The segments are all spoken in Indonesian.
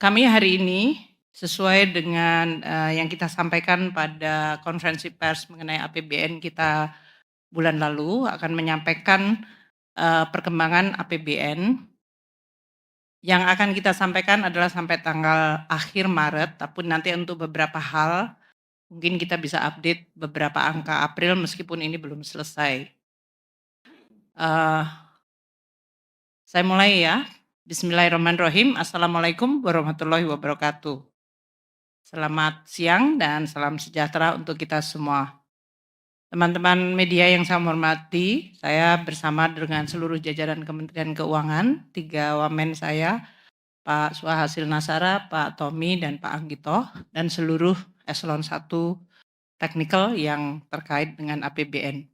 Kami hari ini sesuai dengan, yang kita sampaikan pada konferensi pers mengenai APBN kita bulan lalu akan menyampaikan, perkembangan APBN. Yang akan kita sampaikan adalah sampai tanggal akhir Maret, tapi nanti untuk beberapa hal mungkin kita bisa update beberapa angka April meskipun ini belum selesai. Eee, saya mulai ya. Bismillahirrahmanirrahim. Assalamualaikum warahmatullahi wabarakatuh. Selamat siang dan salam sejahtera untuk kita semua. Teman-teman media yang saya hormati, saya bersama dengan seluruh jajaran Kementerian Keuangan, 3 wamen saya, Pak Suhasil Nasara, Pak Tommy, dan Pak Anggito, dan seluruh eselon 1 teknikal yang terkait dengan APBN.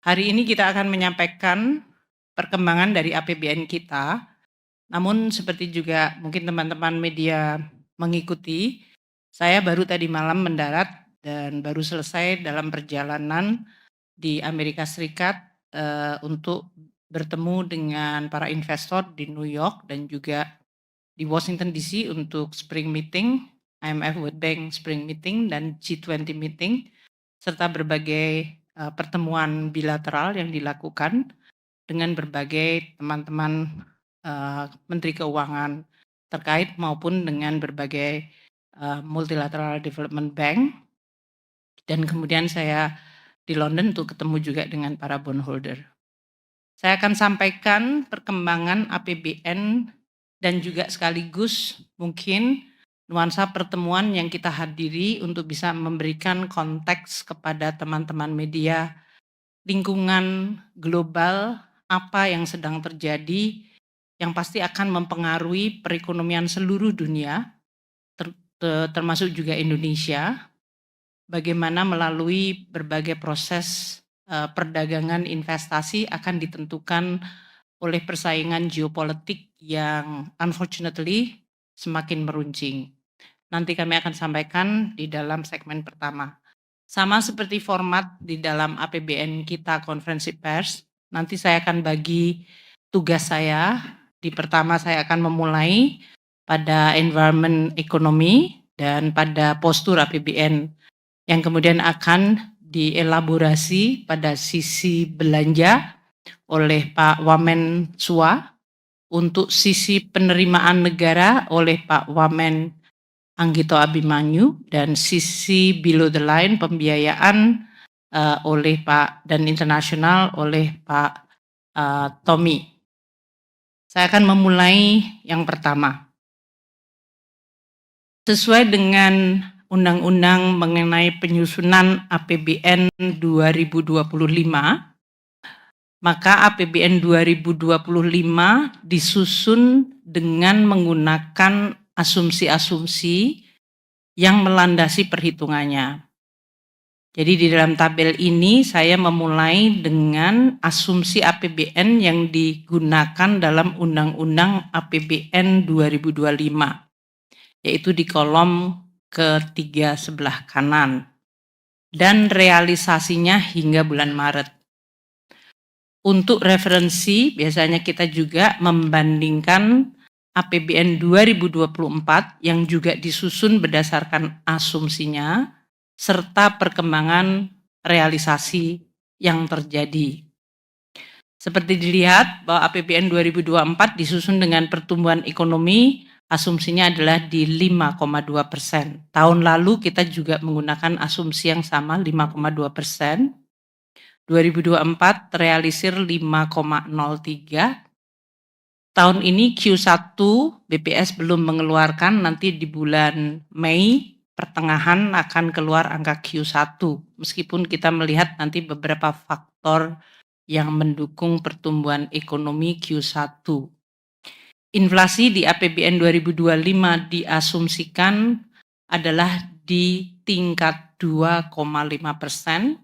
Hari ini kita akan menyampaikan perkembangan dari APBN kita, namun seperti juga mungkin teman-teman media mengikuti, saya baru tadi malam mendarat dan baru selesai dalam perjalanan di Amerika Serikat untuk bertemu dengan para investor di New York dan juga di Washington DC untuk Spring Meeting, IMF World Bank Spring Meeting dan G20 Meeting, serta berbagai pertemuan bilateral yang dilakukan dengan berbagai teman-teman Menteri Keuangan terkait maupun dengan berbagai multilateral development bank, dan kemudian saya di London untuk ketemu juga dengan para bondholder. Saya akan sampaikan perkembangan APBN dan juga sekaligus mungkin nuansa pertemuan yang kita hadiri untuk bisa memberikan konteks kepada teman-teman media lingkungan global apa yang sedang terjadi yang pasti akan mempengaruhi perekonomian seluruh dunia, termasuk juga Indonesia, bagaimana melalui berbagai proses perdagangan investasi akan ditentukan oleh persaingan geopolitik yang unfortunately semakin meruncing. Nanti kami akan sampaikan di dalam segmen pertama. Sama seperti format di dalam APBN kita konferensi pers, nanti saya akan bagi tugas saya. Di pertama saya akan memulai pada environment ekonomi dan pada postur APBN yang kemudian akan dielaborasi pada sisi belanja oleh Pak Wamen Sua, untuk sisi penerimaan negara oleh Pak Wamen Anggito Abimanyu, dan sisi below the line pembiayaan oleh Pak dan internasional oleh Pak Tommy. Saya akan memulai yang pertama. Sesuai dengan Undang-Undang mengenai penyusunan APBN 2025, maka APBN 2025 disusun dengan menggunakan asumsi-asumsi yang melandasi perhitungannya. Jadi di dalam tabel ini saya memulai dengan asumsi APBN yang digunakan dalam Undang-Undang APBN 2025, yaitu di kolom ketiga sebelah kanan, dan realisasinya hingga bulan Maret. Untuk referensi, biasanya kita juga membandingkan APBN 2024 yang juga disusun berdasarkan asumsinya, serta perkembangan realisasi yang terjadi. Seperti dilihat bahwa APBN 2024 disusun dengan pertumbuhan ekonomi, asumsinya adalah di 5,2%. Tahun lalu kita juga menggunakan asumsi yang sama, 5,2%. 2024 realisir 5,03. Tahun ini Q1 BPS belum mengeluarkan, nanti di bulan Mei pertengahan akan keluar angka Q1, meskipun kita melihat nanti beberapa faktor yang mendukung pertumbuhan ekonomi Q1. Inflasi di APBN 2025 diasumsikan adalah di tingkat 2,5%.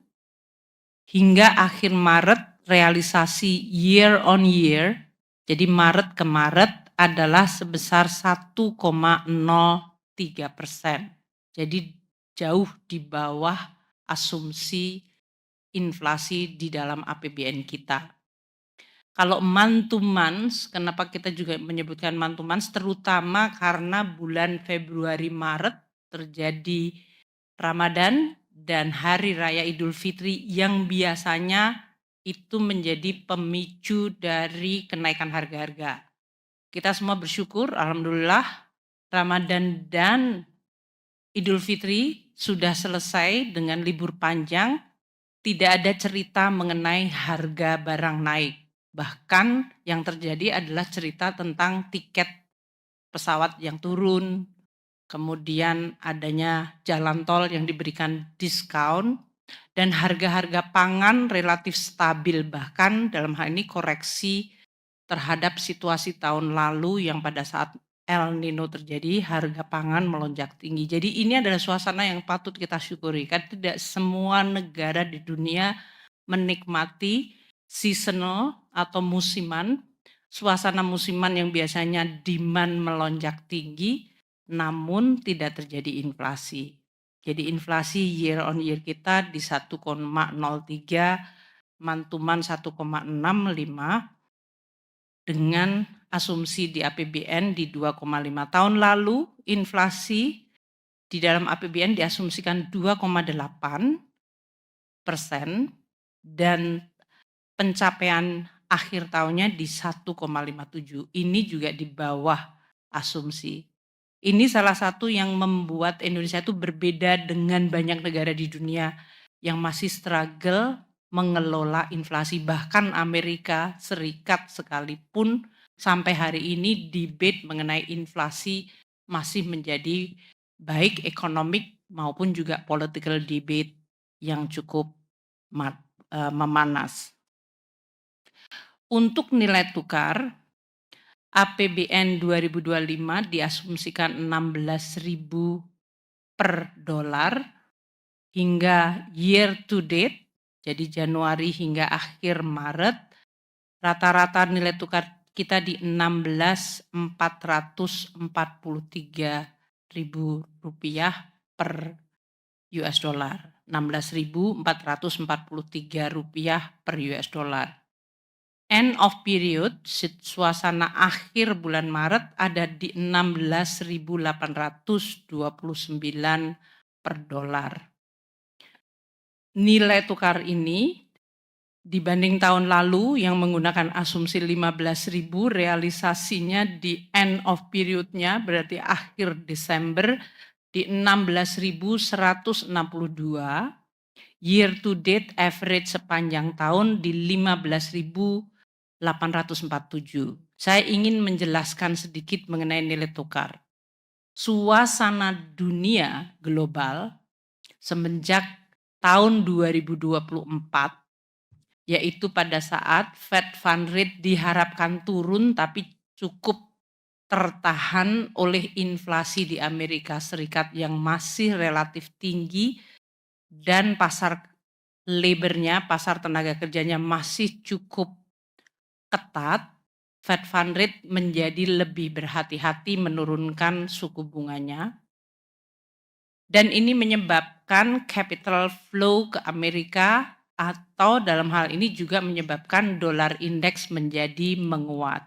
Hingga akhir Maret realisasi year on year, jadi Maret ke Maret adalah sebesar 1,03%. Jadi jauh di bawah asumsi inflasi di dalam APBN kita. Kalau month to month, kenapa kita juga menyebutkan month to month, terutama karena bulan Februari, Maret terjadi Ramadan dan Hari Raya Idul Fitri yang biasanya itu menjadi pemicu dari kenaikan harga-harga. Kita semua bersyukur, alhamdulillah Ramadan dan Idul Fitri sudah selesai dengan libur panjang, tidak ada cerita mengenai harga barang naik. Bahkan yang terjadi adalah cerita tentang tiket pesawat yang turun, kemudian adanya jalan tol yang diberikan diskon, dan harga-harga pangan relatif stabil, bahkan dalam hal ini koreksi terhadap situasi tahun lalu yang pada saat El Nino terjadi, harga pangan melonjak tinggi. Jadi ini adalah suasana yang patut kita syukuri, kan tidak semua negara di dunia menikmati seasonal atau musiman, suasana musiman yang biasanya demand melonjak tinggi, namun tidak terjadi inflasi. Jadi inflasi year on year kita di 1,03, mantuman 1,65, dengan asumsi di APBN di 2,5. Tahun lalu inflasi di dalam APBN diasumsikan 2,8% dan pencapaian akhir tahunnya di 1,57. Ini juga di bawah asumsi. Ini salah satu yang membuat Indonesia itu berbeda dengan banyak negara di dunia yang masih struggle mengelola inflasi. Bahkan Amerika Serikat sekalipun sampai hari ini debate mengenai inflasi masih menjadi baik ekonomik maupun juga political debate yang cukup memanas. Untuk nilai tukar, APBN 2025 diasumsikan 16.000 per dolar hingga year to date, jadi Januari hingga akhir Maret, rata-rata nilai tukar kita di 16.443.000 rupiah per US dollar. 16.443 rupiah per US dollar. End of period, suasana akhir bulan Maret ada di 16.829 per dolar. Nilai tukar ini dibanding tahun lalu yang menggunakan asumsi 15.000, realisasinya di end of periodnya berarti akhir Desember di 16.162, year to date average sepanjang tahun di 15.847. Saya ingin menjelaskan sedikit mengenai nilai tukar. Suasana dunia global semenjak tahun 2024, yaitu pada saat Fed Fund Rate diharapkan turun tapi cukup tertahan oleh inflasi di Amerika Serikat yang masih relatif tinggi dan pasar labornya, pasar tenaga kerjanya masih cukup ketat, Fed Fund Rate menjadi lebih berhati-hati menurunkan suku bunganya. Dan ini menyebabkan capital flow ke Amerika atau dalam hal ini juga menyebabkan dolar indeks menjadi menguat.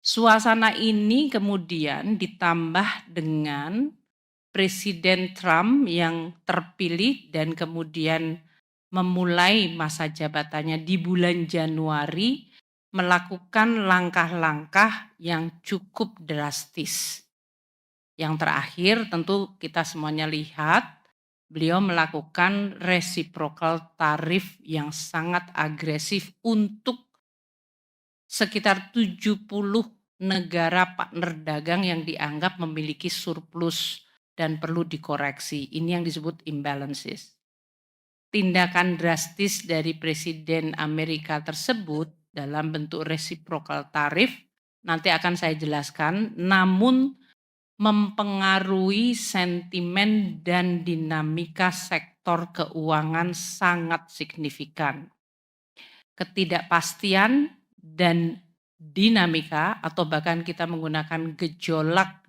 Suasana ini kemudian ditambah dengan Presiden Trump yang terpilih dan kemudian memulai masa jabatannya di bulan Januari melakukan langkah-langkah yang cukup drastis. Yang terakhir tentu kita semuanya lihat, beliau melakukan reciprocal tarif yang sangat agresif untuk sekitar 70 negara partner dagang yang dianggap memiliki surplus dan perlu dikoreksi. Ini yang disebut imbalances. Tindakan drastis dari Presiden Amerika tersebut dalam bentuk reciprocal tarif nanti akan saya jelaskan, namun mempengaruhi sentimen dan dinamika sektor keuangan sangat signifikan. Ketidakpastian dan dinamika atau bahkan kita menggunakan gejolak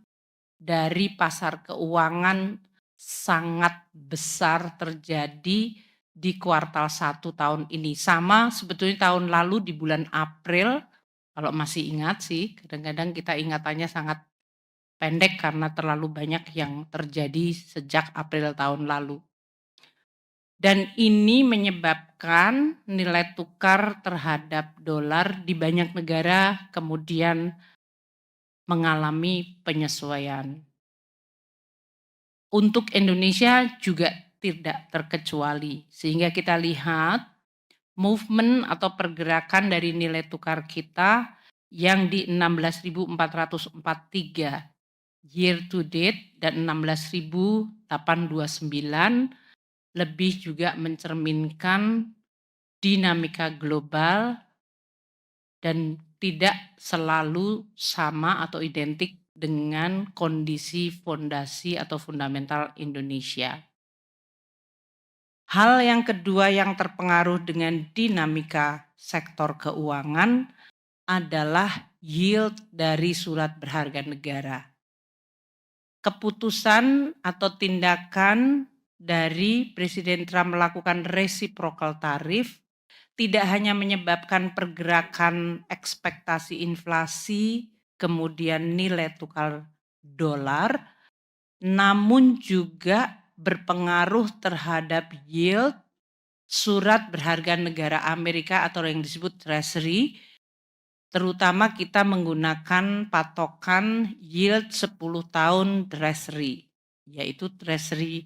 dari pasar keuangan sangat besar terjadi di kuartal 1 tahun ini. Sama sebetulnya tahun lalu di bulan April, kalau masih ingat sih, kadang-kadang kita ingatannya sangat pendek karena terlalu banyak yang terjadi sejak April tahun lalu. Dan ini menyebabkan nilai tukar terhadap dolar di banyak negara kemudian mengalami penyesuaian. Untuk Indonesia juga tidak terkecuali, sehingga kita lihat movement atau pergerakan dari nilai tukar kita yang di 16.443 year to date dan 16.829 lebih juga mencerminkan dinamika global dan tidak selalu sama atau identik dengan kondisi fondasi atau fundamental Indonesia. Hal yang kedua yang terpengaruh dengan dinamika sektor keuangan adalah yield dari surat berharga negara. Keputusan atau tindakan dari Presiden Trump melakukan reciprocal tarif tidak hanya menyebabkan pergerakan ekspektasi inflasi, kemudian nilai tukar dolar, namun juga berpengaruh terhadap yield surat berharga negara Amerika atau yang disebut treasury, terutama kita menggunakan patokan yield 10 tahun treasury, yaitu treasury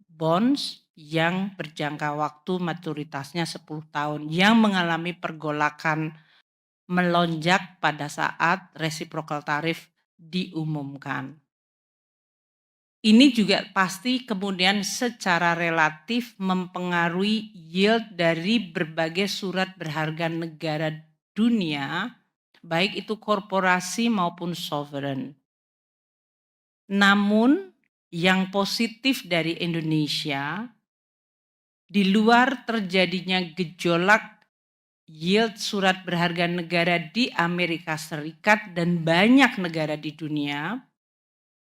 bonds yang berjangka waktu maturitasnya 10 tahun yang mengalami pergolakan melonjak pada saat reciprocal tarif diumumkan. Ini juga pasti kemudian secara relatif mempengaruhi yield dari berbagai surat berharga negara dunia, baik itu korporasi maupun sovereign. Namun yang positif dari Indonesia, di luar terjadinya gejolak yield surat berharga negara di Amerika Serikat dan banyak negara di dunia,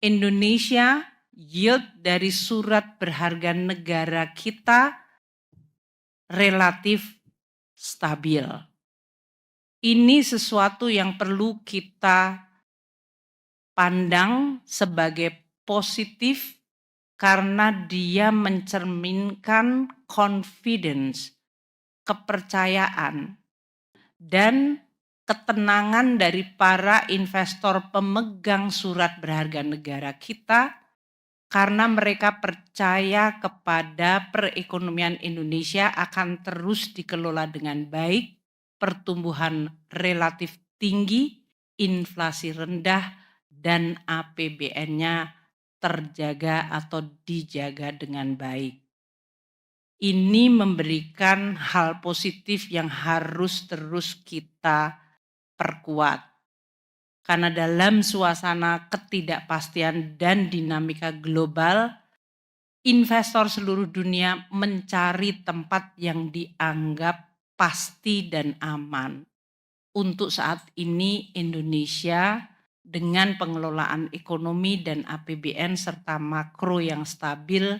Indonesia yield dari surat berharga negara kita relatif stabil. Ini sesuatu yang perlu kita pandang sebagai positif karena dia mencerminkan confidence, kepercayaan, dan ketenangan dari para investor pemegang surat berharga negara kita karena mereka percaya kepada perekonomian Indonesia akan terus dikelola dengan baik, pertumbuhan relatif tinggi, inflasi rendah, dan APBN-nya terjaga atau dijaga dengan baik. Ini memberikan hal positif yang harus terus kita perkuat. Karena dalam suasana ketidakpastian dan dinamika global, investor seluruh dunia mencari tempat yang dianggap pasti dan aman. Untuk saat ini Indonesia dengan pengelolaan ekonomi dan APBN serta makro yang stabil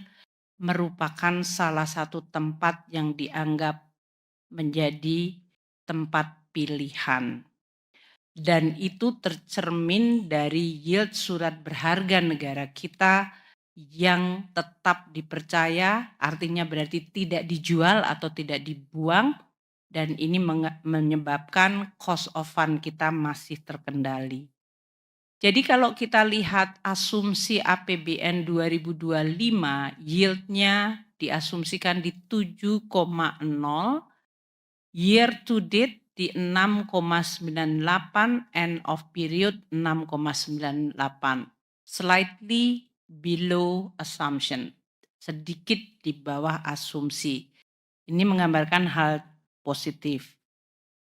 merupakan salah satu tempat yang dianggap menjadi tempat pilihan. Dan itu tercermin dari yield surat berharga negara kita yang tetap dipercaya, artinya berarti tidak dijual atau tidak dibuang, dan ini menyebabkan cost of fund kita masih terkendali. Jadi kalau kita lihat asumsi APBN 2025, yield-nya diasumsikan di 7,0, year to date di 6,98, end of period 6,98, slightly below assumption, sedikit di bawah asumsi. Ini menggambarkan hal positif.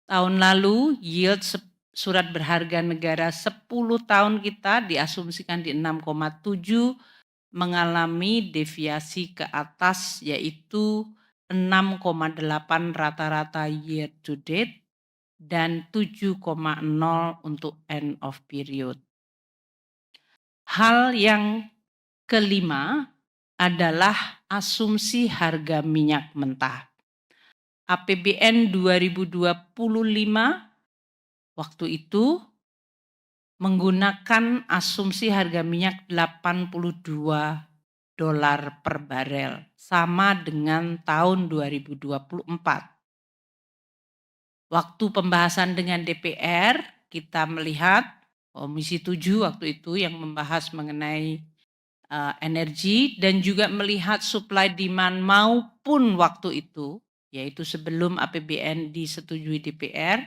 Tahun lalu yield surat berharga negara 10 tahun kita diasumsikan di 6,7, mengalami deviasi ke atas yaitu 6,8 rata-rata year to date dan 7,0 untuk end of period. Hal yang kelima adalah asumsi harga minyak mentah. APBN 2025 waktu itu menggunakan asumsi harga minyak $82 per barel, sama dengan tahun 2024. Waktu pembahasan dengan DPR, kita melihat Komisi 7 waktu itu yang membahas mengenai energi dan juga melihat supply demand maupun waktu itu, yaitu sebelum APBN disetujui DPR,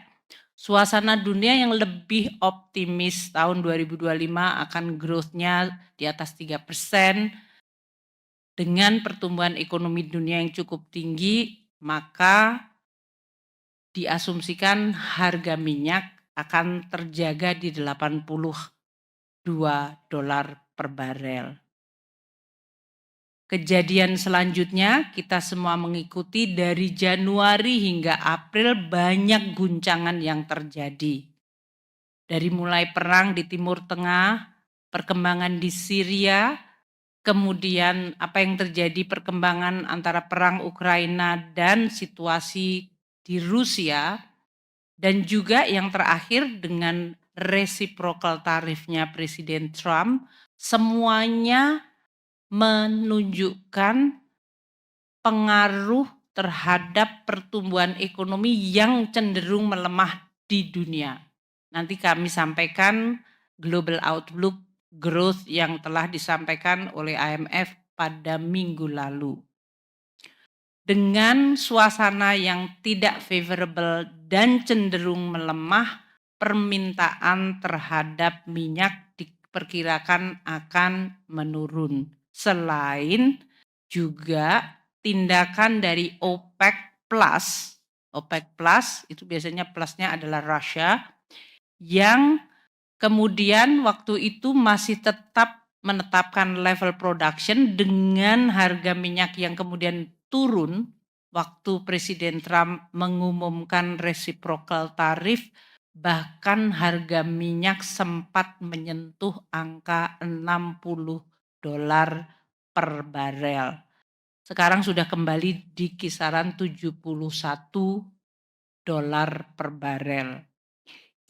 suasana dunia yang lebih optimis tahun 2025 akan growth-nya di atas 3%, dengan pertumbuhan ekonomi dunia yang cukup tinggi, maka diasumsikan harga minyak akan terjaga di $82 per barel. Kejadian selanjutnya kita semua mengikuti dari Januari hingga April banyak guncangan yang terjadi. Dari mulai perang di Timur Tengah, perkembangan di Syria, kemudian apa yang terjadi perkembangan antara perang Ukraina dan situasi di Rusia, dan juga yang terakhir dengan reciprocal tarifnya Presiden Trump, semuanya menunjukkan pengaruh terhadap pertumbuhan ekonomi yang cenderung melemah di dunia. Nanti kami sampaikan global outlook growth yang telah disampaikan oleh IMF pada minggu lalu. Dengan suasana yang tidak favorable dan cenderung melemah, permintaan terhadap minyak diperkirakan akan menurun. Selain juga tindakan dari OPEC Plus itu biasanya plusnya adalah Russia, yang kemudian waktu itu masih tetap menetapkan level production dengan harga minyak yang kemudian turun waktu Presiden Trump mengumumkan reciprocal tarif, bahkan harga minyak sempat menyentuh angka $60 per barel. Sekarang sudah kembali di kisaran $71 per barel.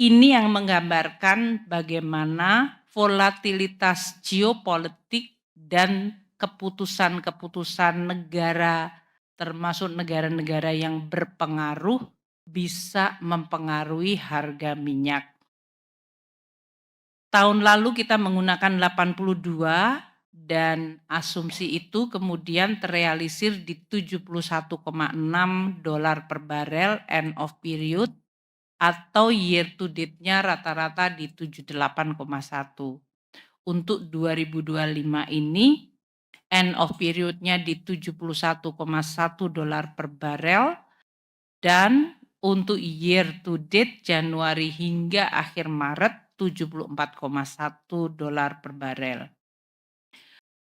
Ini yang menggambarkan bagaimana volatilitas geopolitik dan keputusan-keputusan negara, termasuk negara-negara yang berpengaruh, bisa mempengaruhi harga minyak. Tahun lalu kita menggunakan 82 dan asumsi itu kemudian terrealisir di $71,6 per barel end of period, atau year to date-nya rata-rata di 78,1. Untuk 2025 ini end of period-nya di $71,1 per barel, dan untuk year to date Januari hingga akhir Maret $74,1 per barel.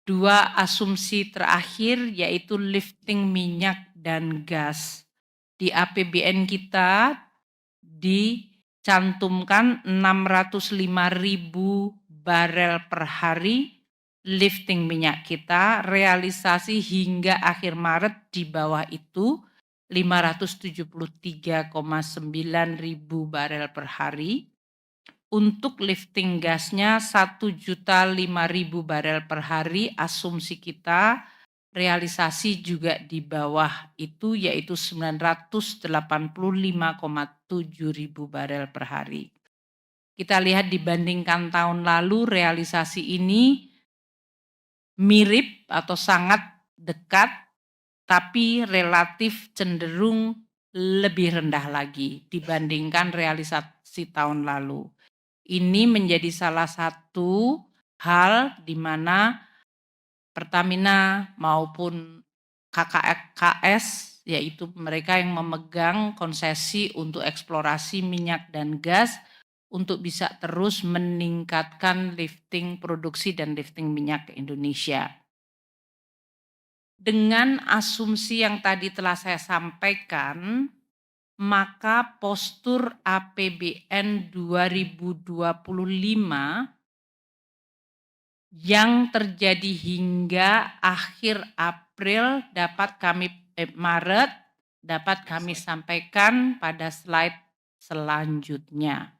Dua asumsi terakhir yaitu lifting minyak dan gas. Di APBN kita dicantumkan 605.000 barel per hari lifting minyak kita, realisasi hingga akhir Maret di bawah itu 573,9 ribu barel per hari. Untuk lifting gasnya 1.005.000 barel per hari, asumsi kita realisasi juga di bawah itu, yaitu 985,7 ribu barel per hari. Kita lihat dibandingkan tahun lalu, realisasi ini mirip atau sangat dekat, tapi relatif cenderung lebih rendah lagi dibandingkan realisasi tahun lalu. Ini menjadi salah satu hal di mana Pertamina maupun KKS, yaitu mereka yang memegang konsesi untuk eksplorasi minyak dan gas, untuk bisa terus meningkatkan lifting produksi dan lifting minyak ke Indonesia. Dengan asumsi yang tadi telah saya sampaikan, maka postur APBN 2025 yang terjadi hingga akhir April Maret dapat kami sampaikan pada slide selanjutnya.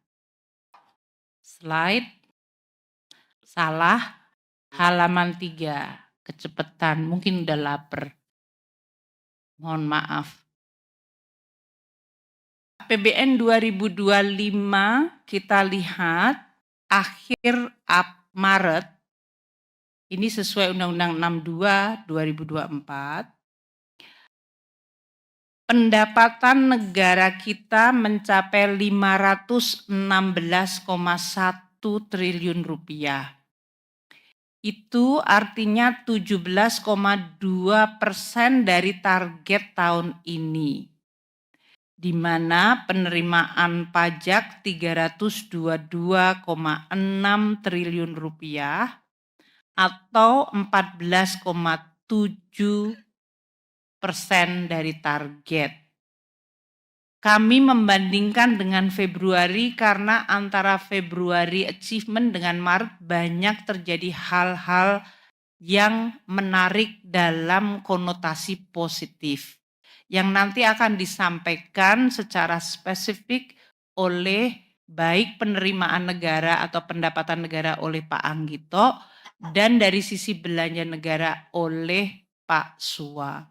Slide salah, halaman 3, kecepatan, mungkin udah lapar. Mohon maaf. APBN 2025 kita lihat akhir Maret, ini sesuai Undang-Undang 62 2024, pendapatan negara kita mencapai 516,1 triliun rupiah. Itu artinya 17,2% dari target tahun ini, di mana penerimaan pajak 322,6 triliun rupiah atau 14,7% dari target. Kami membandingkan dengan Februari karena antara Februari achievement dengan Maret banyak terjadi hal-hal yang menarik dalam konotasi positif yang nanti akan disampaikan secara spesifik oleh baik penerimaan negara atau pendapatan negara oleh Pak Anggito dan dari sisi belanja negara oleh Pak Suwa.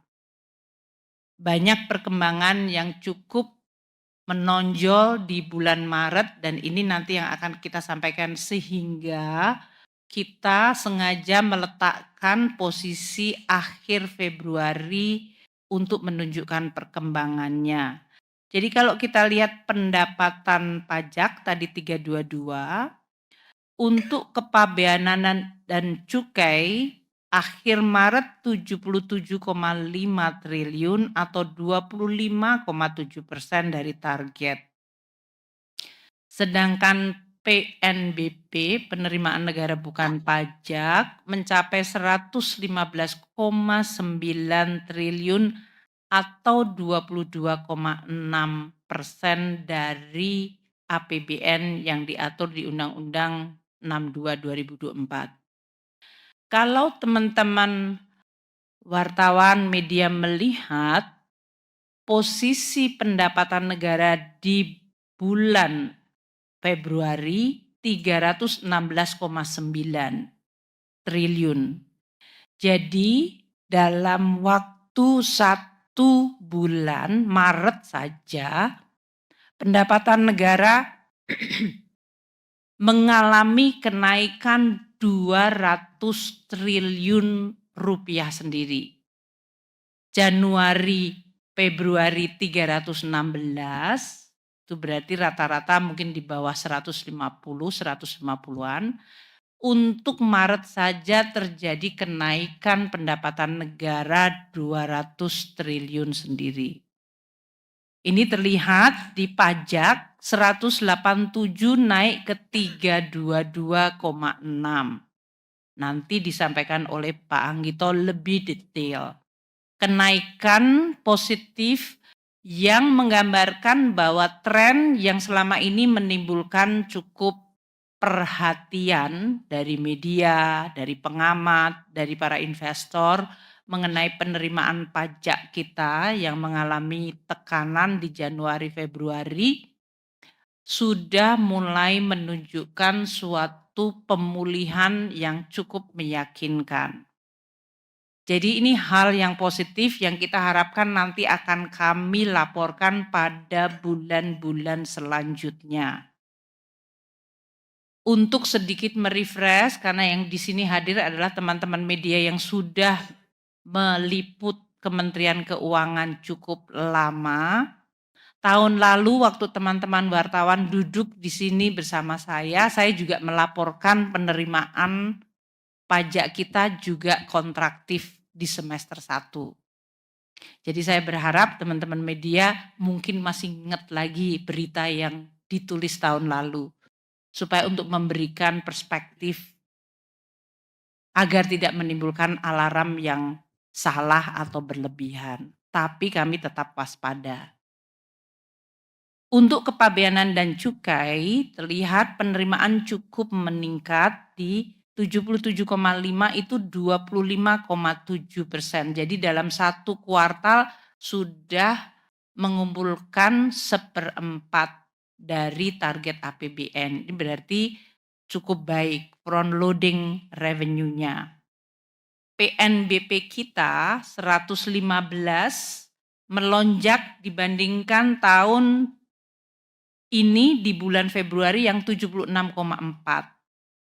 Banyak perkembangan yang cukup menonjol di bulan Maret dan ini nanti yang akan kita sampaikan sehingga kita sengaja meletakkan posisi akhir Februari untuk menunjukkan perkembangannya. Jadi kalau kita lihat pendapatan pajak tadi 322, untuk kepabeanan dan cukai akhir Maret 77,5 triliun atau 25,7% dari target. Sedangkan PNBP, penerimaan negara bukan pajak, mencapai 115,9 triliun atau 22,6% dari APBN yang diatur di Undang-Undang 62 2024. Kalau teman-teman wartawan media melihat posisi pendapatan negara di bulan Februari 316,9 triliun. Jadi dalam waktu 1 bulan Maret saja pendapatan negara mengalami kenaikan 200 triliun rupiah sendiri. Januari, Februari 316, itu berarti rata-rata mungkin di bawah 150-150-an. Untuk Maret saja terjadi kenaikan pendapatan negara 200 triliun sendiri. Ini terlihat di pajak 187 naik ke 322,6. Nanti disampaikan oleh Pak Anggito lebih detail. Kenaikan positif yang menggambarkan bahwa tren yang selama ini menimbulkan cukup perhatian dari media, dari pengamat, dari para investor mengenai penerimaan pajak kita yang mengalami tekanan di Januari Februari sudah mulai menunjukkan suatu pemulihan yang cukup meyakinkan. Jadi ini hal yang positif yang kita harapkan nanti akan kami laporkan pada bulan-bulan selanjutnya. Untuk sedikit merefresh karena yang di sini hadir adalah teman-teman media yang sudah meliput Kementerian Keuangan cukup lama. Tahun lalu waktu teman-teman wartawan duduk di sini bersama saya juga melaporkan penerimaan pajak kita juga kontraktif di semester 1. Jadi saya berharap teman-teman media mungkin masih ingat lagi berita yang ditulis tahun lalu. Supaya untuk memberikan perspektif agar tidak menimbulkan alarm yang salah atau berlebihan. Tapi kami tetap waspada. Untuk kepabeanan dan cukai, terlihat penerimaan cukup meningkat di 77,5 itu 25,7%. Jadi dalam satu kuartal sudah mengumpulkan 1/4 dari target APBN. Ini berarti cukup baik front loading revenue-nya. PNBP kita 115 melonjak dibandingkan tahun ini di bulan Februari yang 76,4.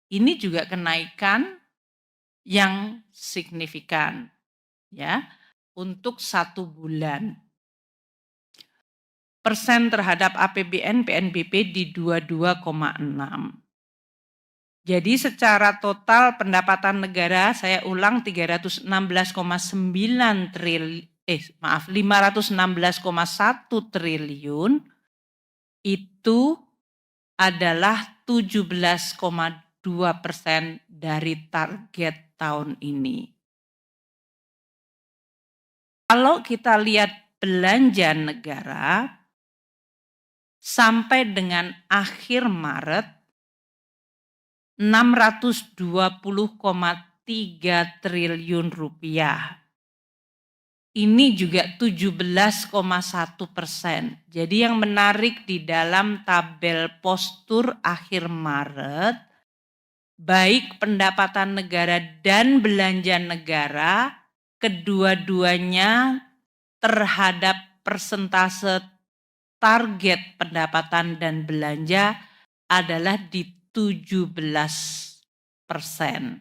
Ini juga kenaikan yang signifikan ya untuk 1 bulan. Persen terhadap APBN PNBP di 22,6. Jadi secara total pendapatan negara, saya ulang 516,1 triliun itu adalah 17,2% dari target tahun ini. Kalau kita lihat belanja negara sampai dengan akhir Maret 620,3 triliun rupiah. Ini juga 17,1%. Jadi yang menarik di dalam tabel postur akhir Maret, baik pendapatan negara dan belanja negara, kedua-duanya terhadap persentase target pendapatan dan belanja adalah di 17%.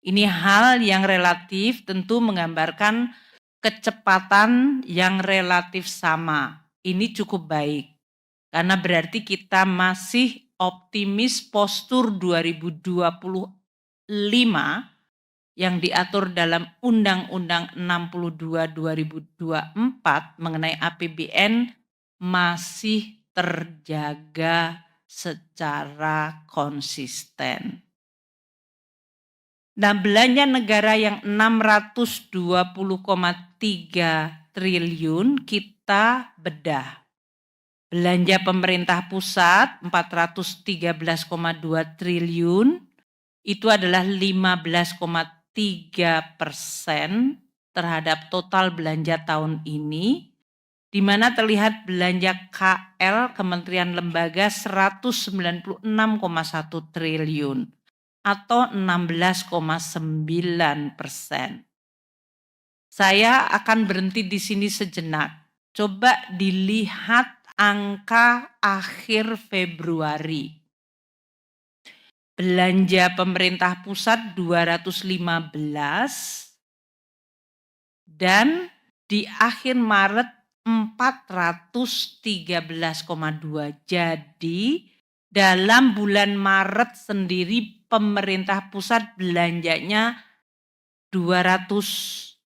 Ini hal yang relatif tentu menggambarkan kecepatan yang relatif sama. Ini cukup baik. Karena berarti kita masih optimis postur 2025 yang diatur dalam Undang-Undang 62 2024 mengenai APBN masih terjaga secara konsisten. Nah, belanja negara yang 620,3 triliun kita bedah. Belanja pemerintah pusat 413,2 triliun itu adalah 15,3% terhadap total belanja tahun ini, di mana terlihat belanja KL Kementerian Lembaga 196,1 triliun. Atau 16,9%. Saya akan berhenti di sini sejenak. Coba dilihat angka akhir Februari. Belanja pemerintah pusat 215 dan di akhir Maret 413,2. Jadi dalam bulan Maret sendiri pemerintah pusat belanjanya 202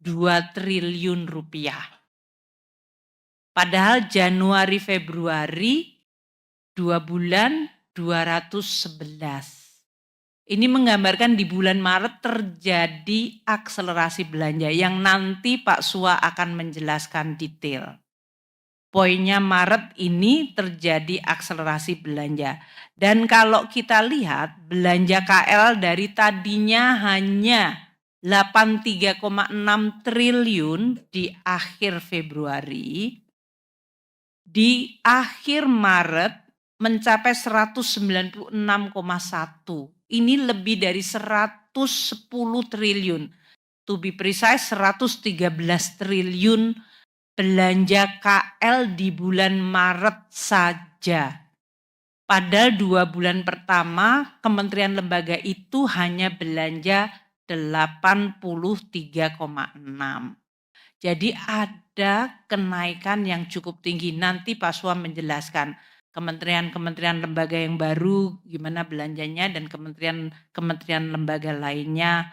triliun rupiah. Padahal Januari Februari 2 bulan 211. Ini menggambarkan di bulan Maret terjadi akselerasi belanja yang nanti Pak Sua akan menjelaskan detail. Poinnya Maret ini terjadi akselerasi belanja. Dan kalau kita lihat belanja KL dari tadinya hanya 83,6 triliun di akhir Februari, di akhir Maret mencapai 196,1. Ini lebih dari 110 triliun. To be precise 113 triliun belanja KL di bulan Maret saja. Padahal 2 bulan pertama kementerian lembaga itu hanya belanja 83,6. Jadi ada kenaikan yang cukup tinggi. Nanti Pak Sua menjelaskan kementerian-kementerian lembaga yang baru gimana belanjanya dan kementerian lembaga lainnya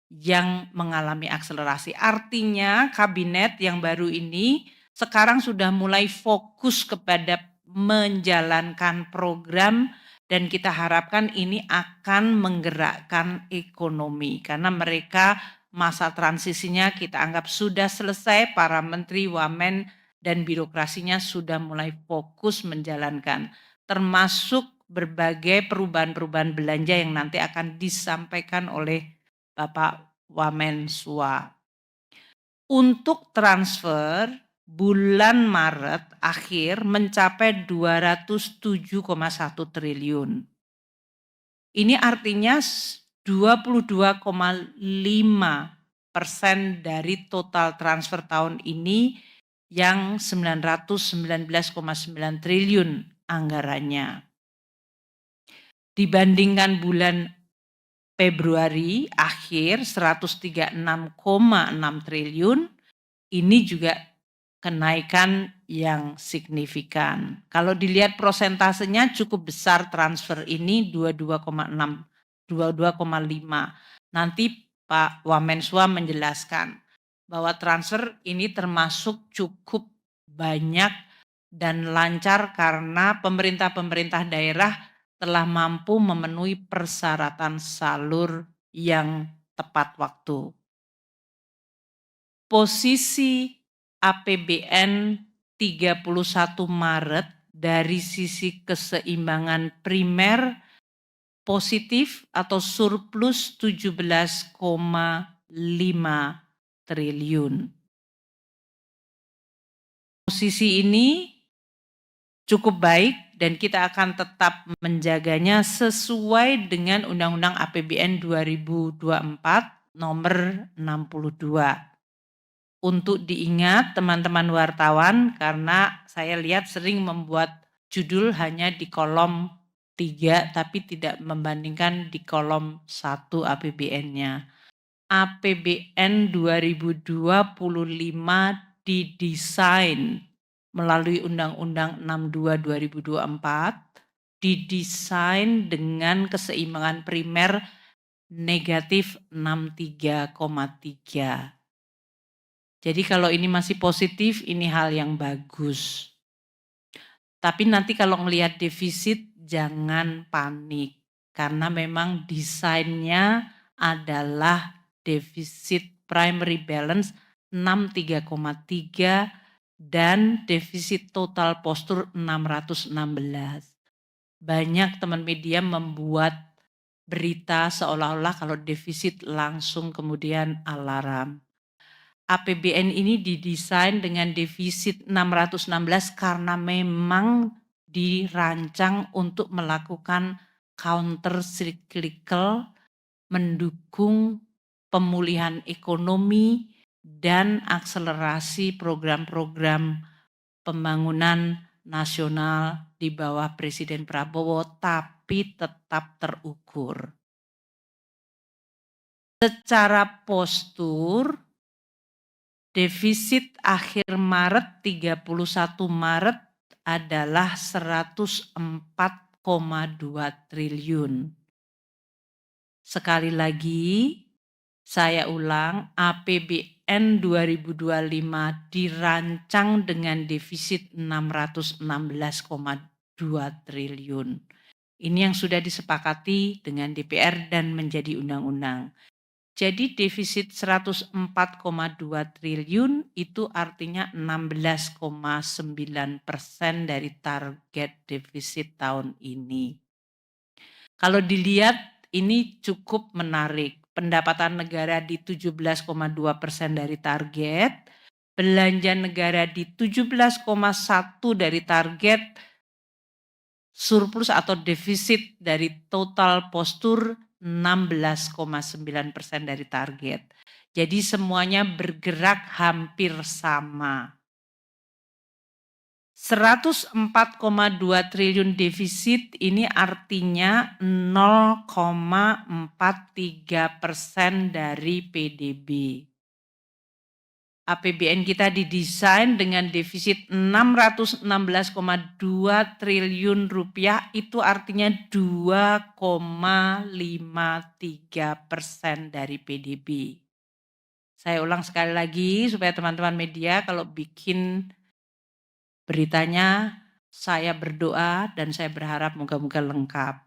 yang mengalami akselerasi. Artinya kabinet yang baru ini sekarang sudah mulai fokus kepada menjalankan program dan kita harapkan ini akan menggerakkan ekonomi karena mereka masa transisinya kita anggap sudah selesai, para menteri, wamen dan birokrasinya sudah mulai fokus menjalankan termasuk berbagai perubahan-perubahan belanja yang nanti akan disampaikan oleh Bapak Wamensua. Untuk transfer bulan Maret akhir mencapai 207,1 triliun. Ini artinya 22,5% dari total transfer tahun ini yang 919,9 triliun anggarannya. Dibandingkan bulan Februari akhir 136,6 triliun, ini juga kenaikan yang signifikan. Kalau dilihat prosentasenya cukup besar transfer ini 22,6, 22,5. Nanti Pak Wamensua menjelaskan bahwa transfer ini termasuk cukup banyak dan lancar karena pemerintah-pemerintah daerah telah mampu memenuhi persyaratan salur yang tepat waktu. Posisi APBN 31 Maret dari sisi keseimbangan primer positif atau surplus 17,5 triliun. Posisi ini cukup baik dan kita akan tetap menjaganya sesuai dengan Undang-Undang APBN 2024 nomor 62. Untuk diingat teman-teman wartawan karena saya lihat sering membuat judul hanya di kolom 3 tapi tidak membandingkan di kolom 1 APBN-nya. APBN 2025 didesain melalui Undang-Undang 62 2024, didesain dengan keseimbangan primer negatif 63,3. Jadi kalau ini masih positif, ini hal yang bagus. Tapi nanti kalau melihat defisit, jangan panik. Karena memang desainnya adalah defisit primary balance 63,3 dan defisit total postur 616. Banyak teman media membuat berita seolah-olah kalau defisit langsung kemudian alarm. APBN ini didesain dengan defisit 616 karena memang dirancang untuk melakukan counter cyclical, mendukung pemulihan ekonomi dan akselerasi program-program pembangunan nasional di bawah Presiden Prabowo, tapi tetap terukur. Secara postur, defisit akhir Maret 31 Maret adalah 104,2 triliun. Sekali lagi saya ulang, APBN 2025 dirancang dengan defisit 616,2 triliun. Ini yang sudah disepakati dengan DPR dan menjadi undang-undang. Jadi defisit 104,2 triliun itu artinya 16,9% dari target defisit tahun ini. Kalau dilihat ini cukup menarik. Pendapatan negara di 17,2% dari target, belanja negara di 17,1 dari target, surplus atau defisit dari total postur 16,9% dari target. Jadi semuanya bergerak hampir sama. 104,2 triliun defisit ini artinya 0,43% dari PDB. APBN kita didesain dengan defisit 616,2 triliun rupiah, itu artinya 2,53% dari PDB. Saya ulang sekali lagi supaya teman-teman media kalau bikin beritanya, saya berdoa dan saya berharap moga-moga lengkap.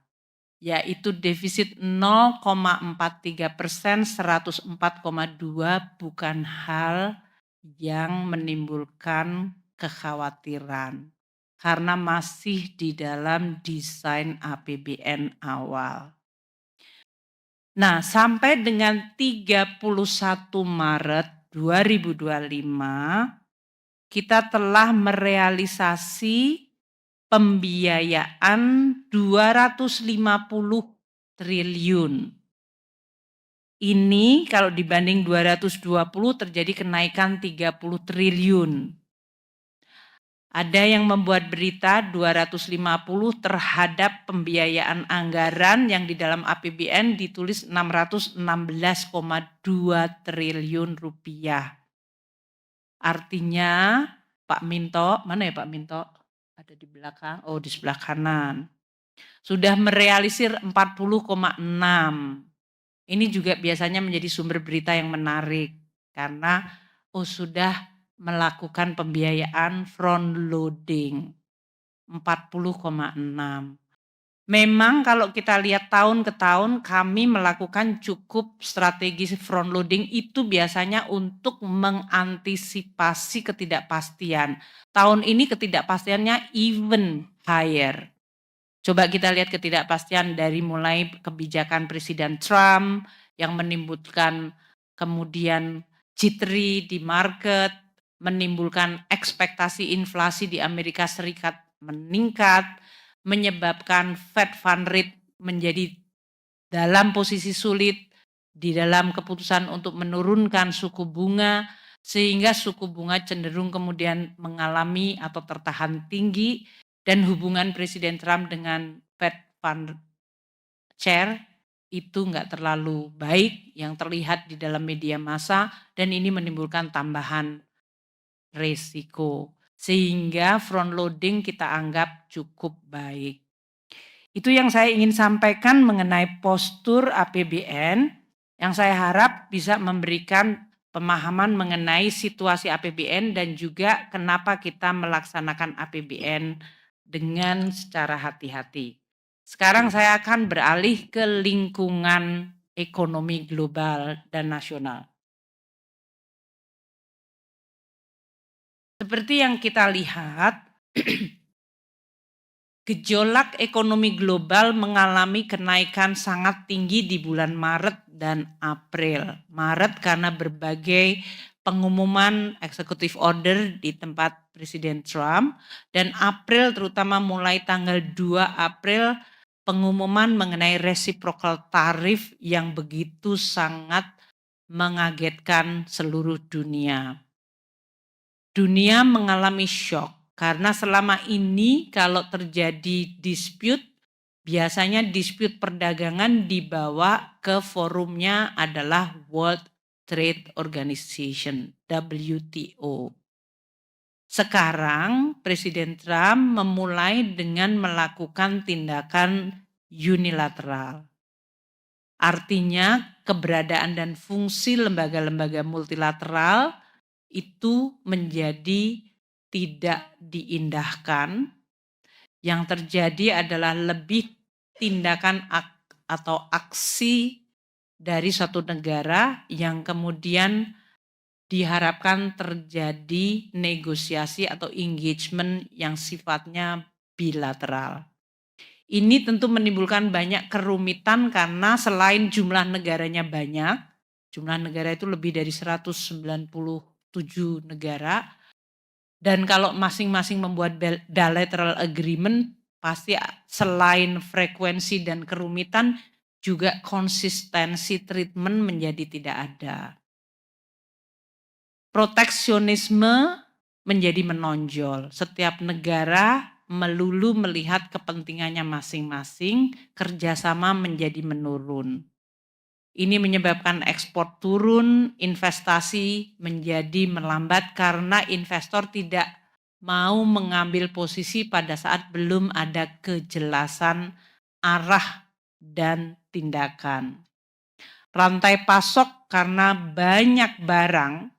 Yaitu defisit 0,43%, 104,2 bukan hal yang menimbulkan kekhawatiran. karena masih di dalam desain APBN awal. Nah, sampai dengan 31 Maret 2025, kita telah merealisasi pembiayaan 250 triliun. Ini kalau dibanding 220 terjadi kenaikan 30 triliun. Ada yang membuat berita 250 terhadap pembiayaan anggaran yang di dalam APBN ditulis 616,2 triliun rupiah. Artinya Pak Minto, mana ya Pak Minto? Ada di belakang, oh di sebelah kanan. Sudah merealisir 40,6. Ini juga biasanya menjadi sumber berita yang menarik karena sudah melakukan pembiayaan front loading 40,6. Memang kalau kita lihat tahun ke tahun kami melakukan cukup strategi front loading itu biasanya untuk mengantisipasi ketidakpastian. Tahun ini ketidakpastiannya even higher. Coba kita lihat ketidakpastian dari mulai kebijakan Presiden Trump yang menimbulkan kemudian jittery di market, menimbulkan ekspektasi inflasi di Amerika Serikat meningkat, menyebabkan Fed Fund Rate menjadi dalam posisi sulit di dalam keputusan untuk menurunkan suku bunga, sehingga suku bunga cenderung kemudian mengalami atau tertahan tinggi, dan hubungan Presiden Trump dengan Fed Fund Chair itu enggak terlalu baik yang terlihat di dalam media massa, dan ini menimbulkan tambahan resiko. Sehingga front loading kita anggap cukup baik. Itu yang saya ingin sampaikan mengenai postur APBN yang saya harap bisa memberikan pemahaman mengenai situasi APBN dan juga kenapa kita melaksanakan APBN dengan secara hati-hati. Sekarang saya akan beralih ke lingkungan ekonomi global dan nasional. Seperti yang kita lihat, gejolak ekonomi global mengalami kenaikan sangat tinggi di bulan Maret dan April. Maret karena berbagai pengumuman executive order di tempat Presiden Trump, dan April terutama mulai tanggal 2 April pengumuman mengenai reciprocal tarif yang begitu sangat mengagetkan seluruh dunia. Dunia mengalami shock karena selama ini kalau terjadi dispute, biasanya dispute perdagangan dibawa ke forumnya adalah World Trade Organization, WTO. Sekarang Presiden Trump memulai dengan melakukan tindakan unilateral. Artinya keberadaan dan fungsi lembaga-lembaga multilateral itu menjadi tidak diindahkan. Yang terjadi adalah lebih tindakan atau aksi dari suatu negara yang kemudian diharapkan terjadi negosiasi atau engagement yang sifatnya bilateral. Ini tentu menimbulkan banyak kerumitan karena selain jumlah negaranya banyak, jumlah negara itu lebih dari 197 negara, dan kalau masing-masing membuat bilateral agreement, pasti selain frekuensi dan kerumitan, juga konsistensi treatment menjadi tidak ada. Proteksionisme menjadi menonjol. Setiap negara melulu melihat kepentingannya masing-masing, kerjasama menjadi menurun. Ini menyebabkan ekspor turun, investasi menjadi melambat karena investor tidak mau mengambil posisi pada saat belum ada kejelasan arah dan tindakan. Rantai pasok karena banyak barang,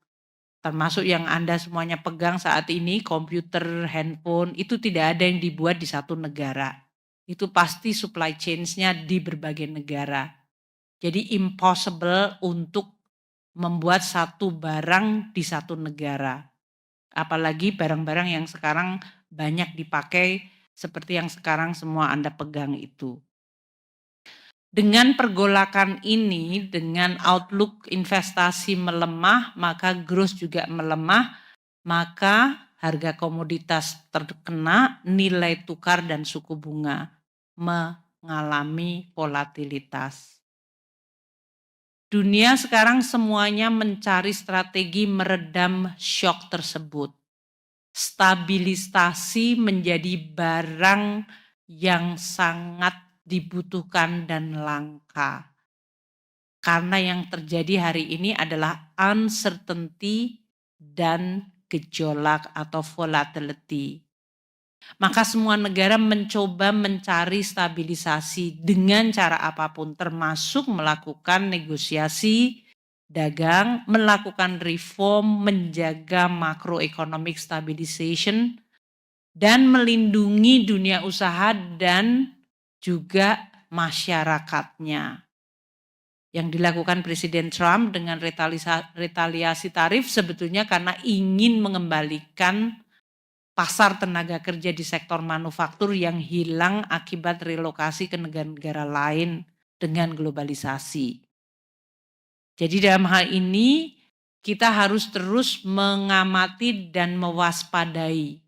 termasuk yang Anda semuanya pegang saat ini, komputer, handphone, itu tidak ada yang dibuat di satu negara. Itu pasti supply chain-nya di berbagai negara. Jadi impossible untuk membuat satu barang di satu negara. Apalagi barang-barang yang sekarang banyak dipakai seperti yang sekarang semua Anda pegang itu. Dengan pergolakan ini, dengan outlook investasi melemah, maka growth juga melemah, maka harga komoditas terkena, nilai tukar dan suku bunga mengalami volatilitas. Dunia sekarang semuanya mencari strategi meredam shock tersebut. Stabilisasi menjadi barang yang sangat dibutuhkan dan langka. Karena yang terjadi hari ini adalah uncertainty dan gejolak atau volatility. Maka semua negara mencoba mencari stabilisasi dengan cara apapun, termasuk melakukan negosiasi dagang, melakukan reform, menjaga macroeconomic stabilization, dan melindungi dunia usaha dan juga masyarakatnya. Yang dilakukan Presiden Trump dengan retaliasi tarif sebetulnya karena ingin mengembalikan pasar tenaga kerja di sektor manufaktur yang hilang akibat relokasi ke negara-negara lain dengan globalisasi. Jadi dalam hal ini kita harus terus mengamati dan mewaspadai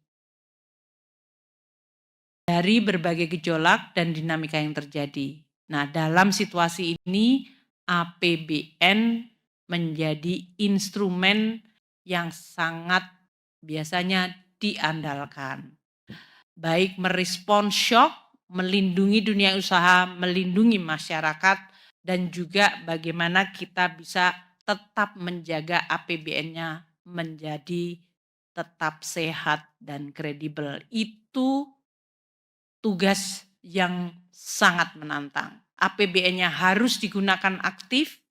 dari berbagai gejolak dan dinamika yang terjadi. Nah, dalam situasi ini APBN menjadi instrumen yang sangat biasanya diandalkan. Baik merespon shock, melindungi dunia usaha, melindungi masyarakat, dan juga bagaimana kita bisa tetap menjaga APBN-nya menjadi tetap sehat dan kredibel. Itu tugas yang sangat menantang. APBN-nya harus digunakan aktif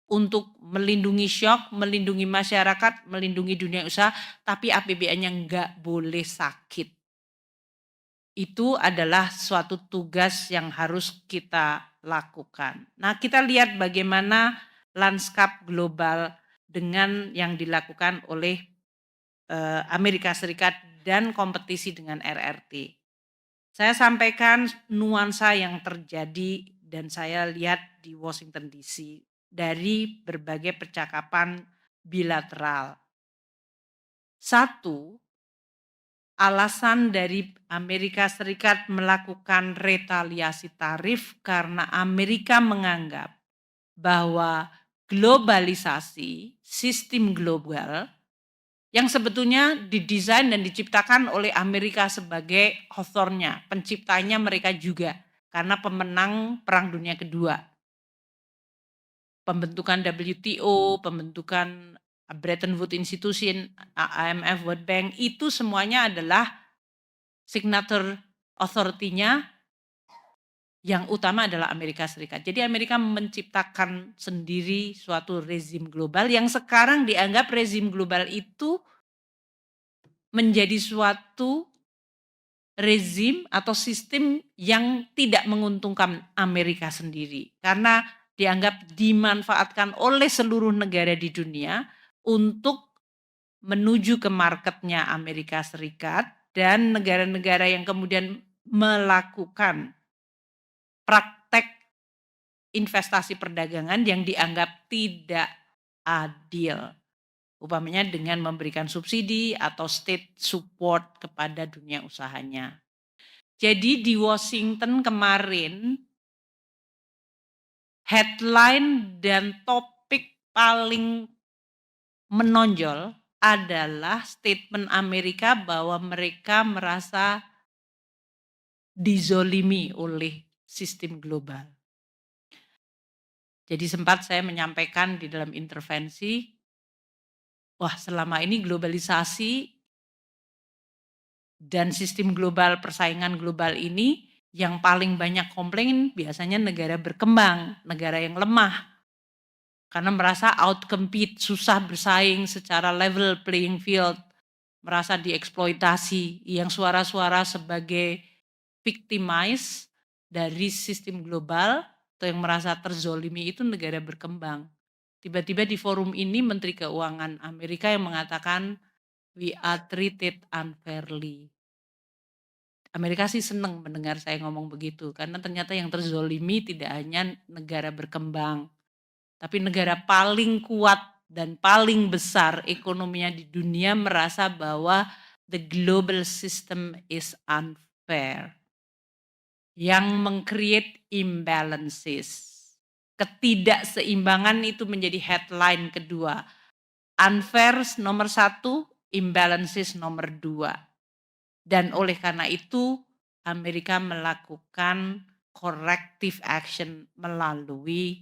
untuk melindungi shock, melindungi masyarakat, melindungi dunia usaha, tapi APBN-nya nggak boleh sakit. Itu adalah suatu tugas yang harus kita lakukan. Nah, kita lihat bagaimana lanskap global dengan yang dilakukan oleh Amerika Serikat dan kompetisi dengan RRT. Saya sampaikan nuansa yang terjadi dan saya lihat di Washington DC dari berbagai percakapan bilateral. Satu, alasan dari Amerika Serikat melakukan retaliasi tarif karena Amerika menganggap bahwa globalisasi, sistem global yang sebetulnya didesain dan diciptakan oleh Amerika sebagai authornya, penciptanya mereka juga, karena pemenang Perang Dunia Kedua. Pembentukan WTO, pembentukan Bretton Woods Institution, IMF, World Bank, itu semuanya adalah signature authority-nya yang utama adalah Amerika Serikat. Jadi Amerika menciptakan sendiri suatu rezim global yang sekarang dianggap rezim global itu menjadi suatu rezim atau sistem yang tidak menguntungkan Amerika sendiri. Karena dianggap dimanfaatkan oleh seluruh negara di dunia untuk menuju ke marketnya Amerika Serikat dan negara-negara yang kemudian melakukan praktek investasi perdagangan yang dianggap tidak adil. Umpamanya dengan memberikan subsidi atau state support kepada dunia usahanya. Jadi di Washington kemarin headline dan topik paling menonjol adalah statement Amerika bahwa mereka merasa dizolimi oleh sistem global. Jadi sempat saya menyampaikan di dalam intervensi, wah selama ini globalisasi dan sistem global, persaingan global ini yang paling banyak komplain biasanya negara berkembang, negara yang lemah. Karena merasa out-compete, susah bersaing secara level playing field, merasa dieksploitasi, yang suara-suara sebagai victimize dari sistem global atau yang merasa terzolimi itu negara berkembang. Tiba-tiba di forum ini Menteri Keuangan Amerika yang mengatakan we are treated unfairly. Amerika sih seneng mendengar saya ngomong begitu, karena ternyata yang terzolimi tidak hanya negara berkembang, tapi negara paling kuat dan paling besar ekonominya di dunia merasa bahwa the global system is unfair, yang meng-create imbalances. Ketidakseimbangan itu menjadi headline kedua. Unfair nomor 1, imbalances nomor 2. Dan oleh karena itu Amerika melakukan corrective action melalui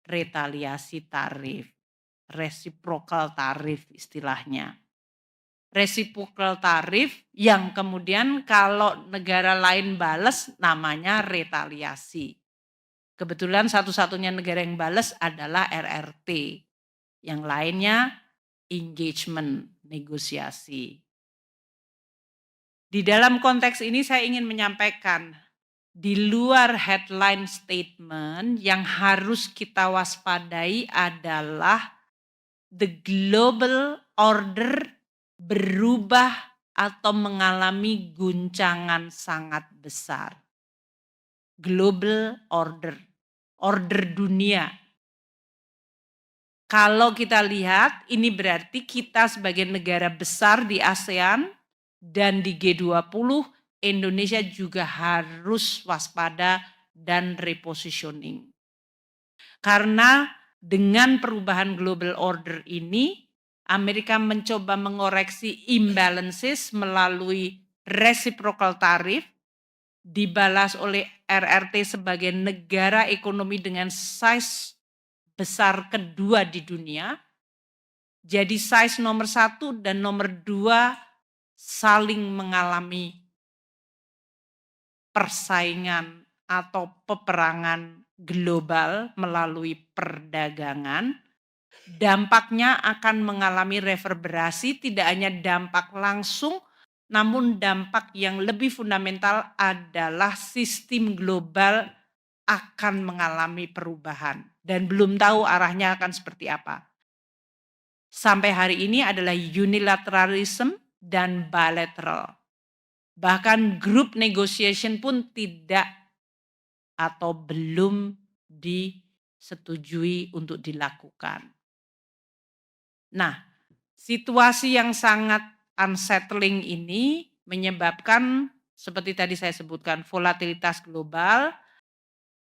retaliasi tarif, reciprocal tarif istilahnya. Reciprocal tarif yang kemudian kalau negara lain bales namanya retaliasi. Kebetulan satu-satunya negara yang bales adalah RRT. Yang lainnya engagement, negosiasi. Di dalam konteks ini saya ingin menyampaikan, di luar headline statement yang harus kita waspadai adalah the global order berubah atau mengalami guncangan sangat besar. Global order, order dunia. Kalau kita lihat, ini berarti kita sebagai negara besar di ASEAN dan di G20, Indonesia juga harus waspada dan repositioning. Karena dengan perubahan global order ini, Amerika mencoba mengoreksi imbalances melalui reciprocal tarif, dibalas oleh RRT sebagai negara ekonomi dengan size besar kedua di dunia. Jadi size nomor 1 dan nomor 2 saling mengalami persaingan atau peperangan global melalui perdagangan. Dampaknya akan mengalami reverberasi, tidak hanya dampak langsung, namun dampak yang lebih fundamental adalah sistem global akan mengalami perubahan. Dan belum tahu arahnya akan seperti apa. Sampai hari ini adalah unilateralism dan bilateral. Bahkan group negotiation pun tidak atau belum disetujui untuk dilakukan. Nah, situasi yang sangat unsettling ini menyebabkan seperti tadi saya sebutkan volatilitas global,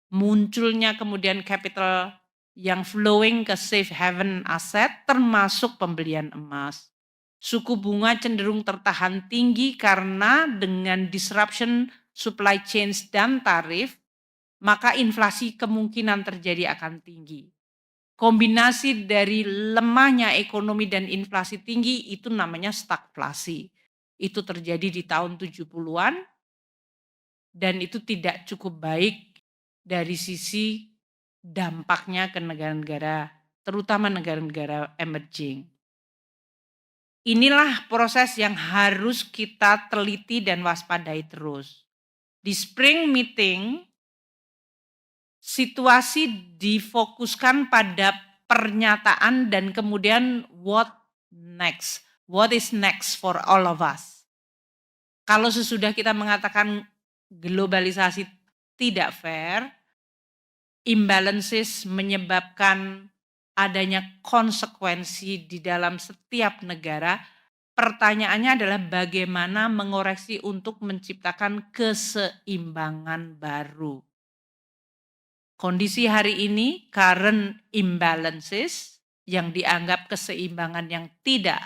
munculnya kemudian capital yang flowing ke safe haven aset termasuk pembelian emas. Suku bunga cenderung tertahan tinggi karena dengan disruption supply chains dan tarif, maka inflasi kemungkinan terjadi akan tinggi. Kombinasi dari lemahnya ekonomi dan inflasi tinggi itu namanya stagflasi. Itu terjadi di tahun 70-an dan itu tidak cukup baik dari sisi dampaknya ke negara-negara, terutama negara-negara emerging. Inilah proses yang harus kita teliti dan waspadai terus. Di spring meeting, situasi difokuskan pada pernyataan dan kemudian what next, what is next for all of us. Kalau sesudah kita mengatakan globalisasi tidak fair, imbalances menyebabkan adanya konsekuensi di dalam setiap negara, pertanyaannya adalah bagaimana mengoreksi untuk menciptakan keseimbangan baru. Kondisi hari ini, current imbalances, yang dianggap keseimbangan yang tidak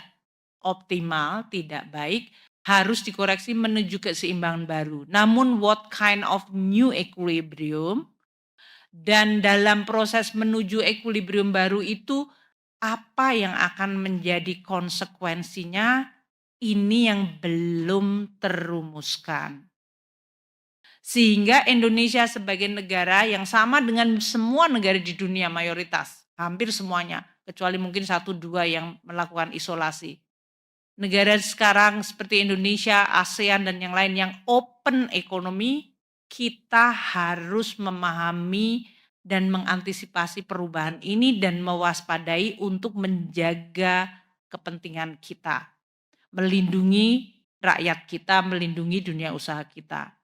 optimal, tidak baik, harus dikoreksi menuju keseimbangan baru. Namun what kind of new equilibrium, dan dalam proses menuju equilibrium baru itu, apa yang akan menjadi konsekuensinya, ini yang belum terumuskan. Sehingga Indonesia sebagai negara yang sama dengan semua negara di dunia mayoritas, hampir semuanya, kecuali mungkin 1-2 yang melakukan isolasi. Negara sekarang seperti Indonesia, ASEAN dan yang lain yang open ekonomi, kita harus memahami dan mengantisipasi perubahan ini dan mewaspadai untuk menjaga kepentingan kita. Melindungi rakyat kita, melindungi dunia usaha kita.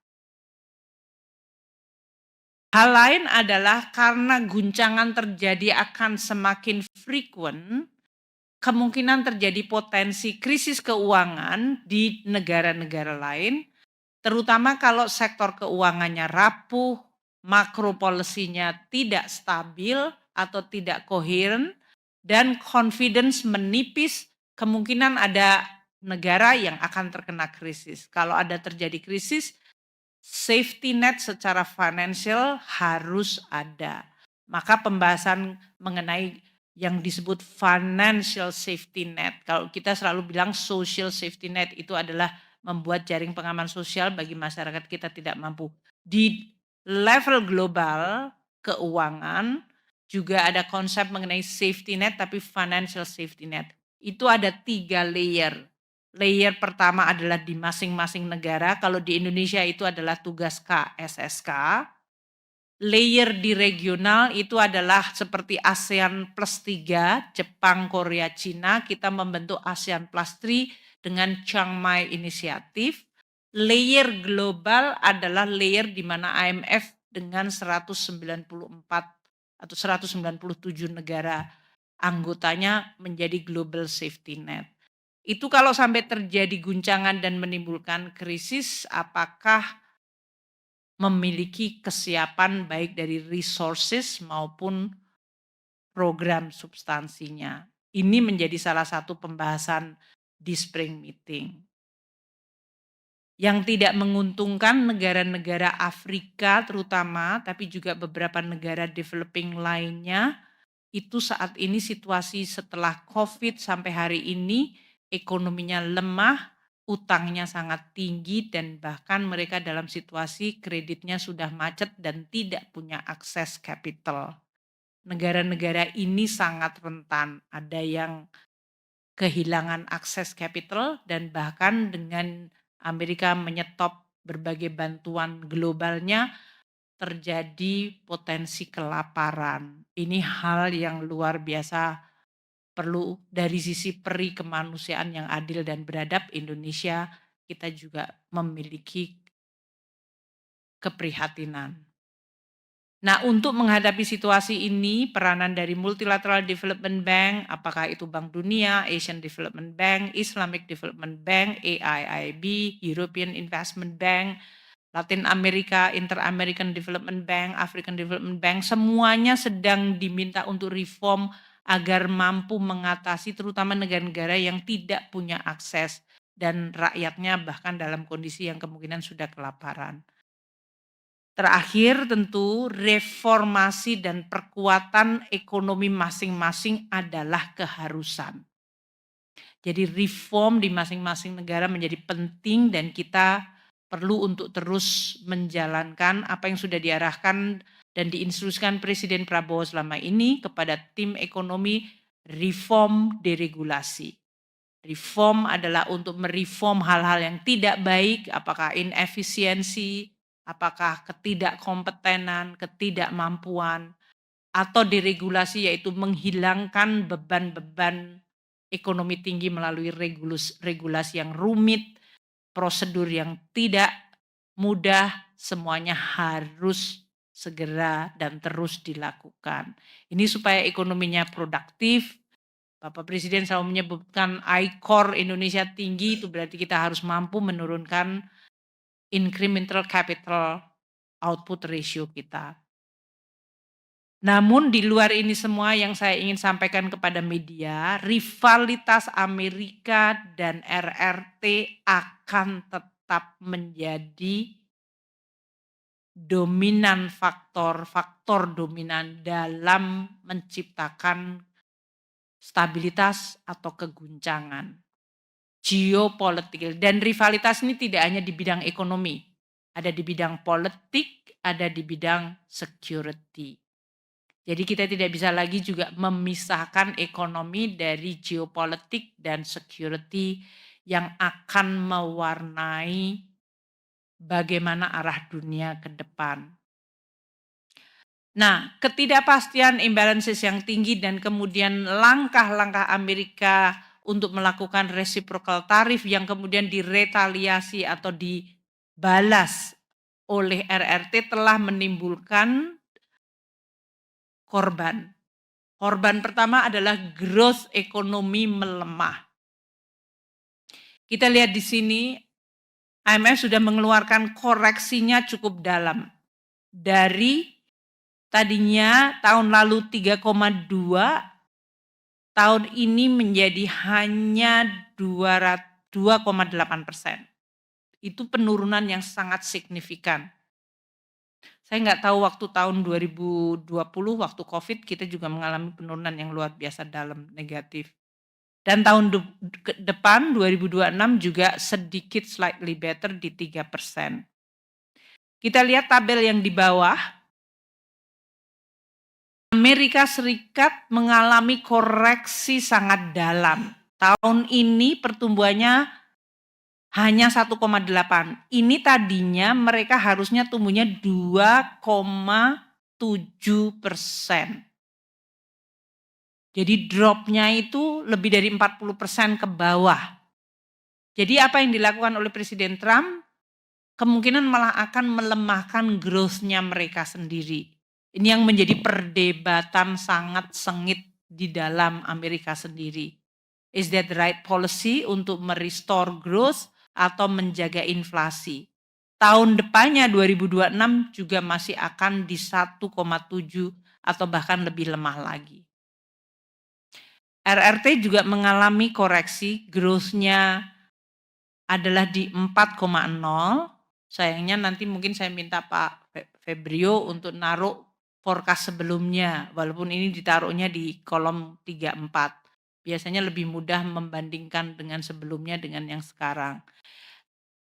Hal lain adalah karena guncangan terjadi akan semakin frequent, kemungkinan terjadi potensi krisis keuangan di negara-negara lain, terutama kalau sektor keuangannya rapuh, makro policy-nya tidak stabil atau tidak koheren, dan confidence menipis, kemungkinan ada negara yang akan terkena krisis. Kalau ada terjadi krisis, safety net secara financial harus ada. Maka pembahasan mengenai yang disebut financial safety net, kalau kita selalu bilang social safety net, itu adalah membuat jaring pengaman sosial bagi masyarakat kita tidak mampu. Di level global keuangan juga ada konsep mengenai safety net, tapi financial safety net. Itu ada 3 layer. Layer pertama adalah di masing-masing negara, kalau di Indonesia itu adalah tugas KSSK. Layer di regional itu adalah seperti ASEAN plus 3, Jepang, Korea, Cina, kita membentuk ASEAN plus 3 dengan Chiang Mai Initiative. Layer global adalah layer di mana IMF dengan 194 atau 197 negara anggotanya menjadi global safety net. Itu kalau sampai terjadi guncangan dan menimbulkan krisis, apakah memiliki kesiapan baik dari resources maupun program substansinya. Ini menjadi salah satu pembahasan di spring meeting. Yang tidak menguntungkan negara-negara Afrika terutama, tapi juga beberapa negara developing lainnya, itu saat ini situasi setelah COVID sampai hari ini ekonominya lemah, utangnya sangat tinggi, dan bahkan mereka dalam situasi kreditnya sudah macet dan tidak punya akses capital. Negara-negara ini sangat rentan, ada yang kehilangan akses capital dan bahkan dengan Amerika menyetop berbagai bantuan globalnya, terjadi potensi kelaparan. Ini hal yang luar biasa perlu dari sisi peri kemanusiaan yang adil dan beradab. Indonesia kita juga memiliki keprihatinan. Nah, untuk menghadapi situasi ini, peranan dari Multilateral Development Bank, apakah itu Bank Dunia, Asian Development Bank, Islamic Development Bank, AIIB, European Investment Bank, Latin America, Inter-American Development Bank, African Development Bank, semuanya sedang diminta untuk reform agar mampu mengatasi terutama negara-negara yang tidak punya akses dan rakyatnya bahkan dalam kondisi yang kemungkinan sudah kelaparan. Terakhir tentu reformasi dan perkuatan ekonomi masing-masing adalah keharusan. Jadi reform di masing-masing negara menjadi penting dan kita perlu untuk terus menjalankan apa yang sudah diarahkan dan diinstruksikan Presiden Prabowo selama ini kepada tim ekonomi reform deregulasi. Reform adalah untuk mereform hal-hal yang tidak baik, apakah inefisiensi, apakah ketidakkompetenan, ketidakmampuan, atau deregulasi yaitu menghilangkan beban-beban ekonomi tinggi melalui regulasi yang rumit, prosedur yang tidak mudah, semuanya harus segera dan terus dilakukan. Ini supaya ekonominya produktif. Bapak Presiden selalu menyebutkan I-Core Indonesia tinggi, itu berarti kita harus mampu menurunkan incremental capital output ratio kita. Namun di luar ini semua yang saya ingin sampaikan kepada media, rivalitas Amerika dan RRT akan tetap menjadi dominan faktor dominan dalam menciptakan stabilitas atau keguncangan geopolitik. Dan rivalitas ini tidak hanya di bidang ekonomi, ada di bidang politik, ada di bidang security. Jadi kita tidak bisa lagi juga memisahkan ekonomi dari geopolitik dan security yang akan mewarnai bagaimana arah dunia ke depan. Nah, ketidakpastian imbalances yang tinggi dan kemudian langkah-langkah Amerika untuk melakukan reciprocal tarif yang kemudian diretaliasi atau dibalas oleh RRT telah menimbulkan korban. Korban pertama adalah growth ekonomi melemah. Kita lihat di sini, IMF sudah mengeluarkan koreksinya cukup dalam. Dari tadinya tahun lalu 3,2, tahun ini menjadi hanya 2,8%. Itu penurunan yang sangat signifikan. Saya nggak tahu waktu tahun 2020, waktu COVID, kita juga mengalami penurunan yang luar biasa dalam, negatif. Dan tahun depan 2026 juga sedikit slightly better di 3%. Kita lihat tabel yang di bawah. Amerika Serikat mengalami koreksi sangat dalam. Tahun ini pertumbuhannya hanya 1,8. Ini tadinya mereka harusnya tumbuhnya 2,7%. Jadi dropnya itu lebih dari 40% ke bawah. Jadi apa yang dilakukan oleh Presiden Trump kemungkinan malah akan melemahkan growth-nya mereka sendiri. Ini yang menjadi perdebatan sangat sengit di dalam Amerika sendiri. Is that the right policy untuk merestore growth atau menjaga inflasi? Tahun depannya 2026 juga masih akan di 1,7 atau bahkan lebih lemah lagi. RRT juga mengalami koreksi, growth-nya adalah di 4,0. Sayangnya nanti mungkin saya minta Pak Febrio untuk naruh forecast sebelumnya, walaupun ini ditaruhnya di kolom 34. Biasanya lebih mudah membandingkan dengan sebelumnya dengan yang sekarang.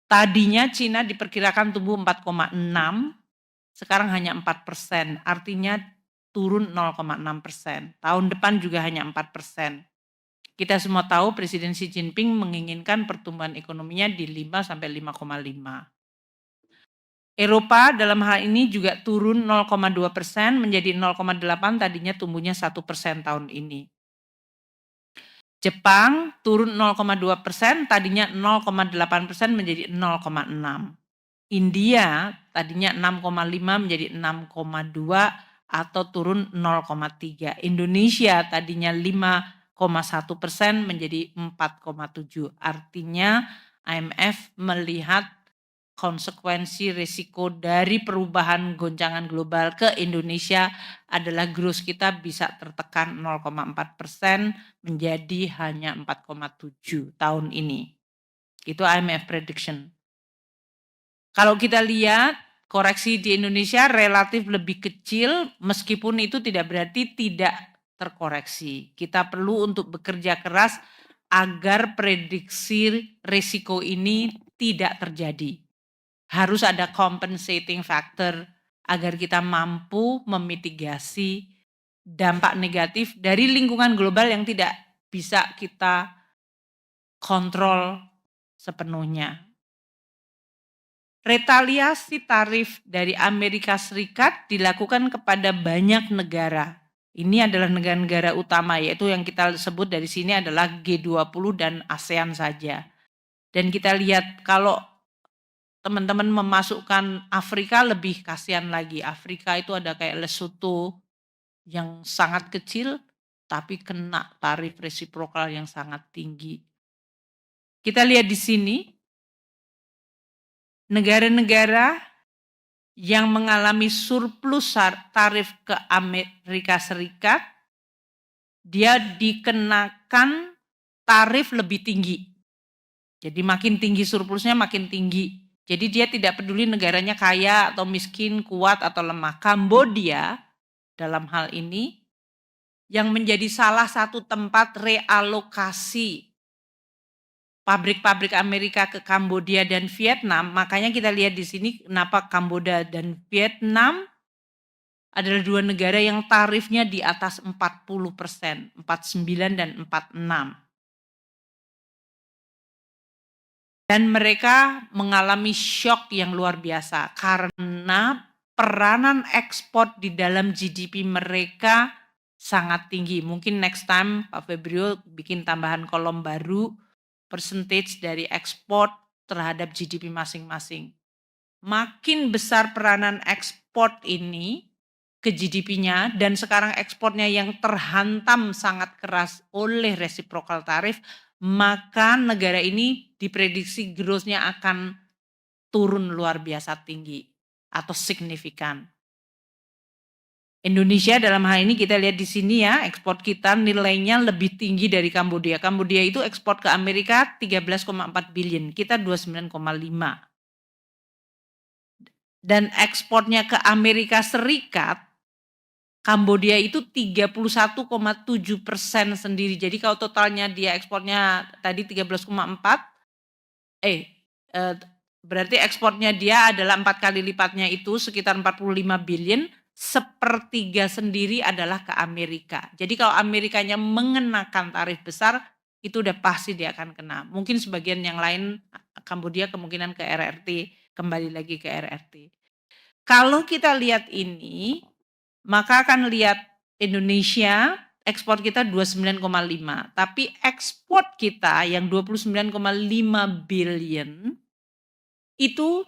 Tadinya Cina diperkirakan tumbuh 4,6, sekarang hanya 4%, artinya turun 0,6%. Tahun depan juga hanya 4%. Kita semua tahu Presiden Xi Jinping menginginkan pertumbuhan ekonominya di 5 sampai 5,5. Eropa dalam hal ini juga turun 0,2% menjadi 0,8, tadinya tumbuhnya 1% tahun ini. Jepang turun 0,2%, tadinya 0,8% menjadi 0,6. India tadinya 6,5 menjadi 6,2 atau turun 0,3. Indonesia tadinya 5,1% menjadi 4,7. Artinya IMF melihat konsekuensi risiko dari perubahan goncangan global ke Indonesia adalah growth kita bisa tertekan 0,4% menjadi hanya 4,7 tahun ini. Itu IMF prediction. Kalau kita lihat koreksi di Indonesia relatif lebih kecil, meskipun itu tidak berarti tidak terkoreksi. Kita perlu untuk bekerja keras agar prediksi risiko ini tidak terjadi. Harus ada compensating factor agar kita mampu memitigasi dampak negatif dari lingkungan global yang tidak bisa kita kontrol sepenuhnya. Retaliasi tarif dari Amerika Serikat dilakukan kepada banyak negara. Ini adalah negara-negara utama, yaitu yang kita sebut dari sini adalah G20 dan ASEAN saja. Dan kita lihat kalau teman-teman memasukkan Afrika lebih kasihan lagi. Afrika itu ada kayak Lesotho yang sangat kecil tapi kena tarif resiprokal yang sangat tinggi. Kita lihat di sini negara-negara yang mengalami surplus tarif ke Amerika Serikat, dia dikenakan tarif lebih tinggi. Jadi makin tinggi surplusnya makin tinggi. Jadi dia tidak peduli negaranya kaya atau miskin, kuat atau lemah. Kambodia dalam hal ini yang menjadi salah satu tempat realokasi pabrik-pabrik Amerika ke Kambodia dan Vietnam, makanya kita lihat di sini kenapa Kambodia dan Vietnam adalah dua negara yang tarifnya di atas 40%, 49 dan 46. Dan mereka mengalami shock yang luar biasa karena peranan ekspor di dalam GDP mereka sangat tinggi. Mungkin next time Pak Febrio bikin tambahan kolom baru, percentage dari ekspor terhadap GDP masing-masing. Makin besar peranan ekspor ini ke GDP-nya dan sekarang ekspornya yang terhantam sangat keras oleh reciprocal tarif, maka negara ini diprediksi growth-nya akan turun luar biasa tinggi atau signifikan. Indonesia dalam hal ini kita lihat di sini ya, ekspor kita nilainya lebih tinggi dari Kambodia. Kambodia itu ekspor ke Amerika 13,4 billion, kita 29,5. Dan ekspornya ke Amerika Serikat, Kambodia itu 31,7% sendiri. Jadi kalau totalnya dia ekspornya tadi 13,4, berarti ekspornya dia adalah 4 kali lipatnya itu sekitar 45 billion, sepertiga sendiri adalah ke Amerika. Jadi kalau Amerikanya mengenakan tarif besar, itu udah pasti dia akan kena. Mungkin sebagian yang lain, Kambodia kemungkinan ke RRT, kembali lagi ke RRT. Kalau kita lihat ini, maka akan lihat Indonesia, ekspor kita 29,5, tapi ekspor kita yang 29,5 billion, itu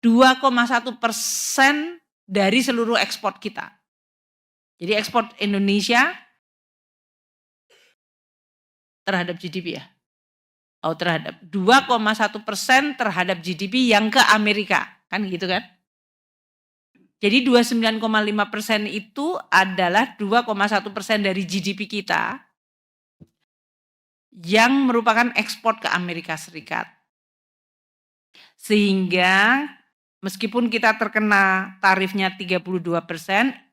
2,1% dari seluruh ekspor kita. Jadi ekspor Indonesia terhadap GDP ya. Terhadap 2,1% terhadap GDP yang ke Amerika, kan gitu kan? Jadi 29,5% itu adalah 2,1% dari GDP kita yang merupakan ekspor ke Amerika Serikat. Sehingga meskipun kita terkena tarifnya 32%,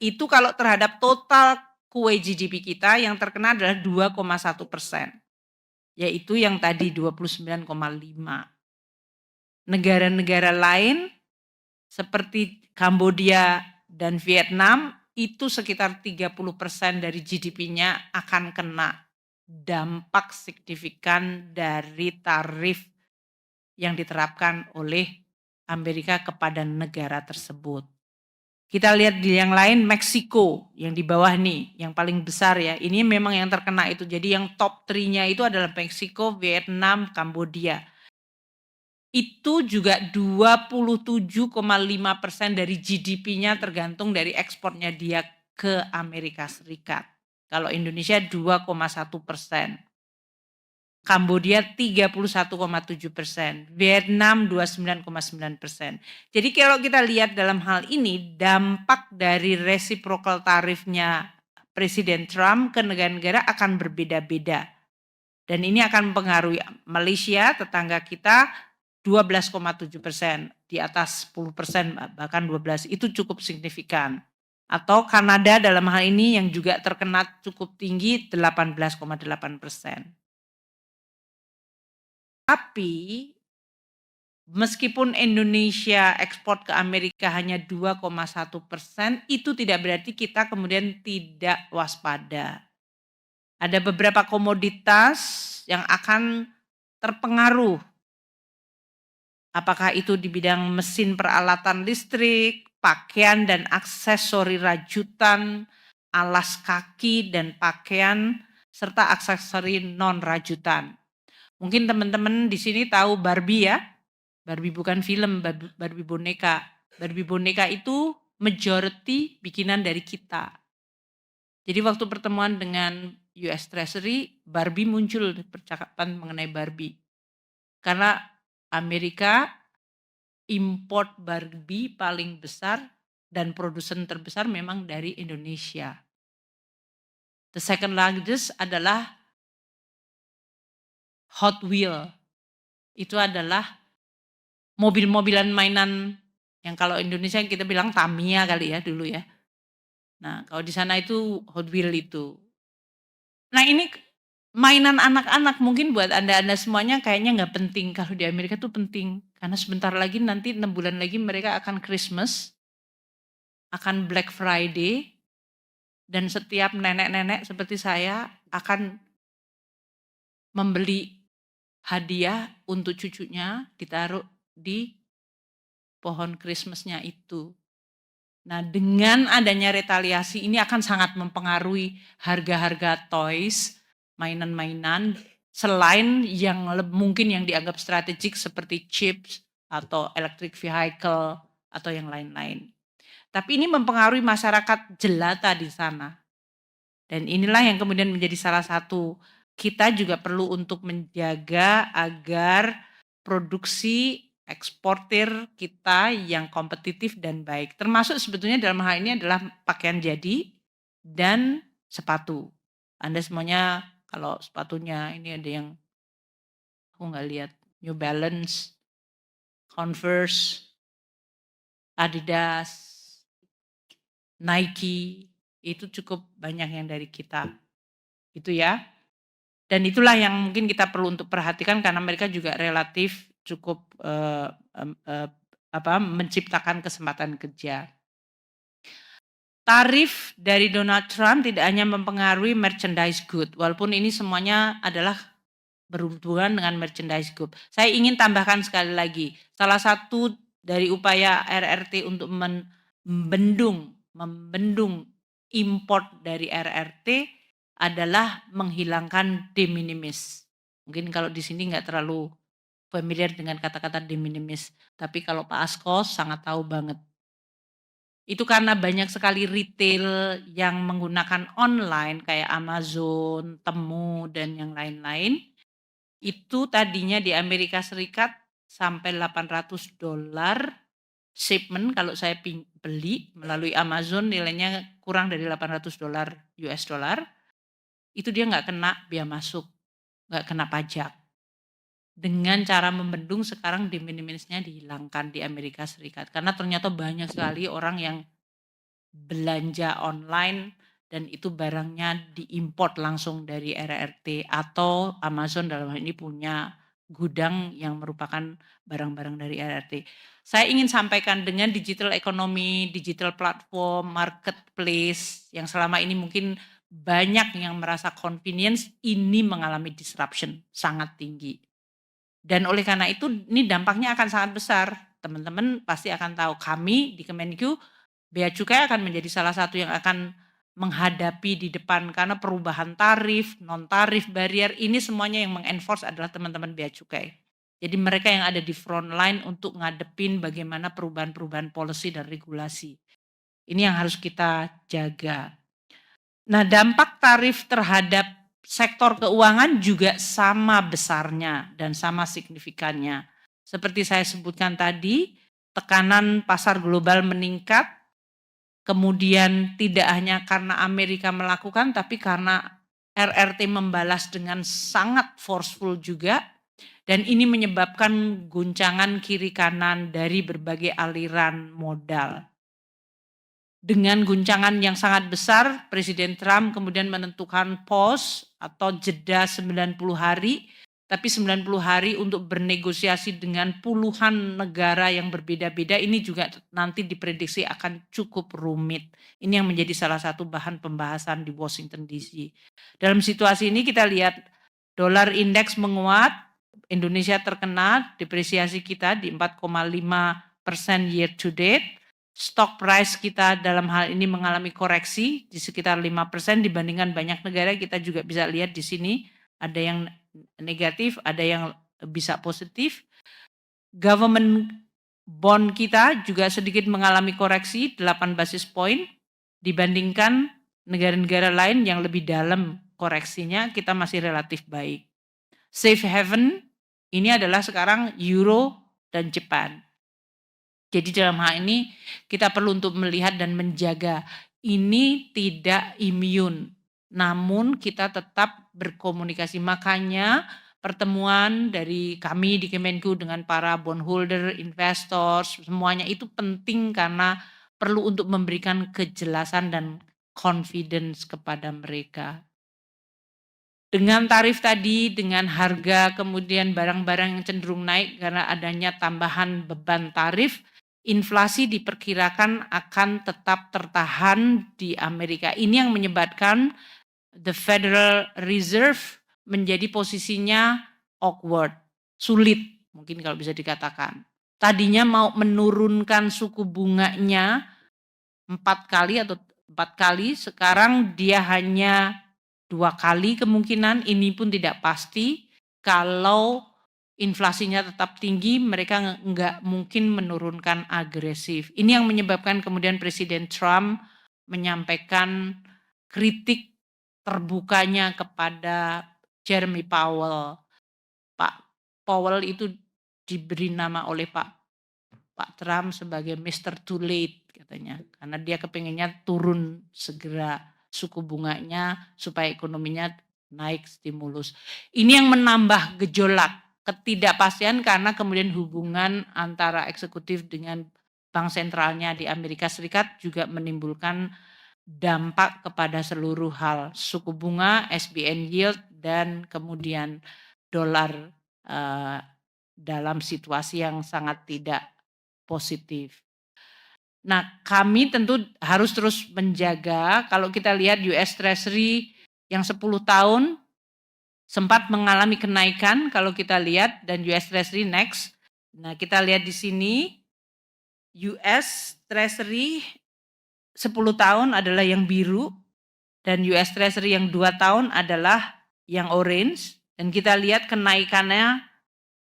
itu kalau terhadap total kue GDP kita yang terkena adalah 2,1%. Yaitu yang tadi 29,5. Negara-negara lain seperti Kambodia dan Vietnam itu sekitar 30% dari GDP-nya akan kena dampak signifikan dari tarif yang diterapkan oleh Amerika kepada negara tersebut. Kita lihat di yang lain, Meksiko yang di bawah nih, yang paling besar ya. Ini memang yang terkena itu. Jadi yang top 3-nya itu adalah Meksiko, Vietnam, Kambodia. Itu juga 27,5% dari GDP-nya tergantung dari ekspornya dia ke Amerika Serikat. Kalau Indonesia 2,1%. Kambodia 31,7%, Vietnam 29,9%. Jadi kalau kita lihat dalam hal ini, dampak dari reciprocal tarifnya Presiden Trump ke negara-negara akan berbeda-beda. Dan ini akan mempengaruhi Malaysia, tetangga kita 12,7%, di atas 10%, bahkan 12%, itu cukup signifikan. Atau Kanada dalam hal ini yang juga terkena cukup tinggi 18,8%. Tapi meskipun Indonesia ekspor ke Amerika hanya 2,1%, itu tidak berarti kita kemudian tidak waspada. Ada beberapa komoditas yang akan terpengaruh. Apakah itu di bidang mesin peralatan listrik, pakaian dan aksesori rajutan, alas kaki dan pakaian, serta aksesori non-rajutan. Mungkin teman-teman di sini tahu Barbie ya. Barbie bukan film, Barbie boneka. Barbie boneka itu majority bikinan dari kita. Jadi waktu pertemuan dengan US Treasury, Barbie muncul percakapan mengenai Barbie. Karena Amerika import Barbie paling besar dan produsen terbesar memang dari Indonesia. The second largest adalah Hot Wheel. Itu adalah mobil-mobilan mainan yang kalau Indonesia kita bilang Tamiya kali ya dulu ya. Nah kalau di sana itu Hot Wheel itu. Nah ini mainan anak-anak mungkin buat Anda semuanya kayaknya nggak penting. Kalau di Amerika tuh penting. Karena sebentar lagi nanti 6 bulan lagi mereka akan Christmas. Akan Black Friday. Dan setiap nenek-nenek seperti saya akan membeli hadiah untuk cucunya ditaruh di pohon Christmasnya itu. Nah, dengan adanya retaliasi ini akan sangat mempengaruhi harga-harga toys, mainan-mainan, selain yang mungkin yang dianggap strategik seperti chips atau electric vehicle atau yang lain-lain. Tapi ini mempengaruhi masyarakat jelata di sana. Dan inilah yang kemudian menjadi salah satu kita juga perlu untuk menjaga agar produksi eksportir kita yang kompetitif dan baik. Termasuk sebetulnya dalam hal ini adalah pakaian jadi dan sepatu. Anda semuanya kalau sepatunya ini ada yang aku nggak lihat, New Balance, Converse, Adidas, Nike, itu cukup banyak yang dari kita. Gitu ya. Dan itulah yang mungkin kita perlu untuk perhatikan karena mereka juga relatif cukup menciptakan kesempatan kerja. Tarif dari Donald Trump tidak hanya mempengaruhi merchandise good, walaupun ini semuanya adalah berhubungan dengan merchandise good. Saya ingin tambahkan sekali lagi, salah satu dari upaya RRT untuk membendung import dari RRT adalah menghilangkan de minimis. Mungkin kalau di sini nggak terlalu familiar dengan kata-kata de minimis, tapi kalau Pak Asko sangat tahu banget. Itu karena banyak sekali retail yang menggunakan online kayak Amazon, Temu, dan yang lain-lain. Itu tadinya di Amerika Serikat sampai $800 shipment kalau saya beli melalui Amazon nilainya kurang dari $800 US dollar. Itu dia nggak kena biaya masuk, nggak kena pajak. Dengan cara membendung sekarang de minimisnya dihilangkan di Amerika Serikat. Karena ternyata banyak sekali orang yang belanja online dan itu barangnya diimport langsung dari RRT atau Amazon dalam hal ini punya gudang yang merupakan barang-barang dari RRT. Saya ingin sampaikan dengan digital economy, digital platform, marketplace yang selama ini mungkin banyak yang merasa convenience ini mengalami disruption sangat tinggi. Dan oleh karena itu ini dampaknya akan sangat besar. Teman-teman pasti akan tahu kami di Kemenq, Bea Cukai akan menjadi salah satu yang akan menghadapi di depan karena perubahan tarif, non tarif, barrier ini semuanya yang mengenforce adalah teman-teman Bea Cukai. Jadi mereka yang ada di front line untuk ngadepin bagaimana perubahan-perubahan policy dan regulasi. Ini yang harus kita jaga. Nah, dampak tarif terhadap sektor keuangan juga sama besarnya dan sama signifikannya. Seperti saya sebutkan tadi, tekanan pasar global meningkat, kemudian tidak hanya karena Amerika melakukan, tapi karena RRT membalas dengan sangat forceful juga, dan ini menyebabkan guncangan kiri kanan dari berbagai aliran modal. Dengan guncangan yang sangat besar, Presiden Trump kemudian menentukan pause atau jeda 90 hari, tapi 90 hari untuk bernegosiasi dengan puluhan negara yang berbeda-beda ini juga nanti diprediksi akan cukup rumit. Ini yang menjadi salah satu bahan pembahasan di Washington DC. Dalam situasi ini kita lihat dolar indeks menguat, Indonesia terkena, depresiasi kita di 4,5% year to date. Stock price kita dalam hal ini mengalami koreksi di sekitar 5% dibandingkan banyak negara. Kita juga bisa lihat di sini ada yang negatif, ada yang bisa positif. Government bond kita juga sedikit mengalami koreksi 8 basis point dibandingkan negara-negara lain yang lebih dalam koreksinya, kita masih relatif baik. Safe haven ini adalah sekarang Euro dan Jepang. Jadi dalam hal ini kita perlu untuk melihat dan menjaga ini tidak imun, namun kita tetap berkomunikasi. Makanya pertemuan dari kami di Kemenq dengan para bondholder, investor, semuanya itu penting karena perlu untuk memberikan kejelasan dan confidence kepada mereka. Dengan tarif tadi, dengan harga kemudian barang-barang yang cenderung naik karena adanya tambahan beban tarif, inflasi diperkirakan akan tetap tertahan di Amerika. Ini yang menyebabkan the Federal Reserve menjadi posisinya awkward, sulit mungkin kalau bisa dikatakan. Tadinya mau menurunkan suku bunganya 4 kali atau 4 kali, sekarang dia hanya 2 kali kemungkinan, ini pun tidak pasti. Kalau inflasinya tetap tinggi, mereka nggak mungkin menurunkan agresif. Ini yang menyebabkan kemudian Presiden Trump menyampaikan kritik terbukanya kepada Jeremy Powell. Pak Powell itu diberi nama oleh Pak Trump sebagai Mr. Too Late katanya, karena dia kepengennya turun segera suku bunganya supaya ekonominya naik stimulus. Ini yang menambah gejolak, ketidakpastian karena kemudian hubungan antara eksekutif dengan bank sentralnya di Amerika Serikat juga menimbulkan dampak kepada seluruh hal, suku bunga, SBN yield, dan kemudian dolar dalam situasi yang sangat tidak positif. Nah, kami tentu harus terus menjaga. Kalau kita lihat US Treasury yang 10 tahun sempat mengalami kenaikan kalau kita lihat, dan US Treasury next. Nah, kita lihat di sini US Treasury 10 tahun adalah yang biru dan US Treasury yang 2 tahun adalah yang orange, dan kita lihat kenaikannya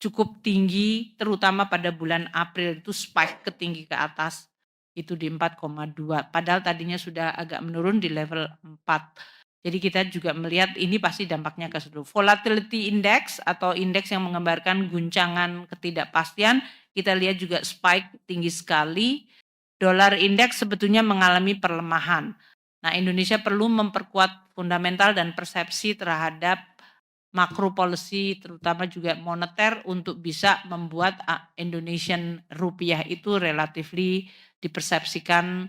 cukup tinggi, terutama pada bulan April itu spike ke tinggi ke atas, itu di 4,2. Padahal tadinya sudah agak menurun di level 4. Jadi kita juga melihat ini pasti dampaknya ke seluruh. Volatility index atau indeks yang menggambarkan guncangan ketidakpastian, kita lihat juga spike tinggi sekali. Dolar indeks sebetulnya mengalami perlemahan. Nah, Indonesia perlu memperkuat fundamental dan persepsi terhadap makro policy terutama juga moneter untuk bisa membuat Indonesian rupiah itu relatively dipersepsikan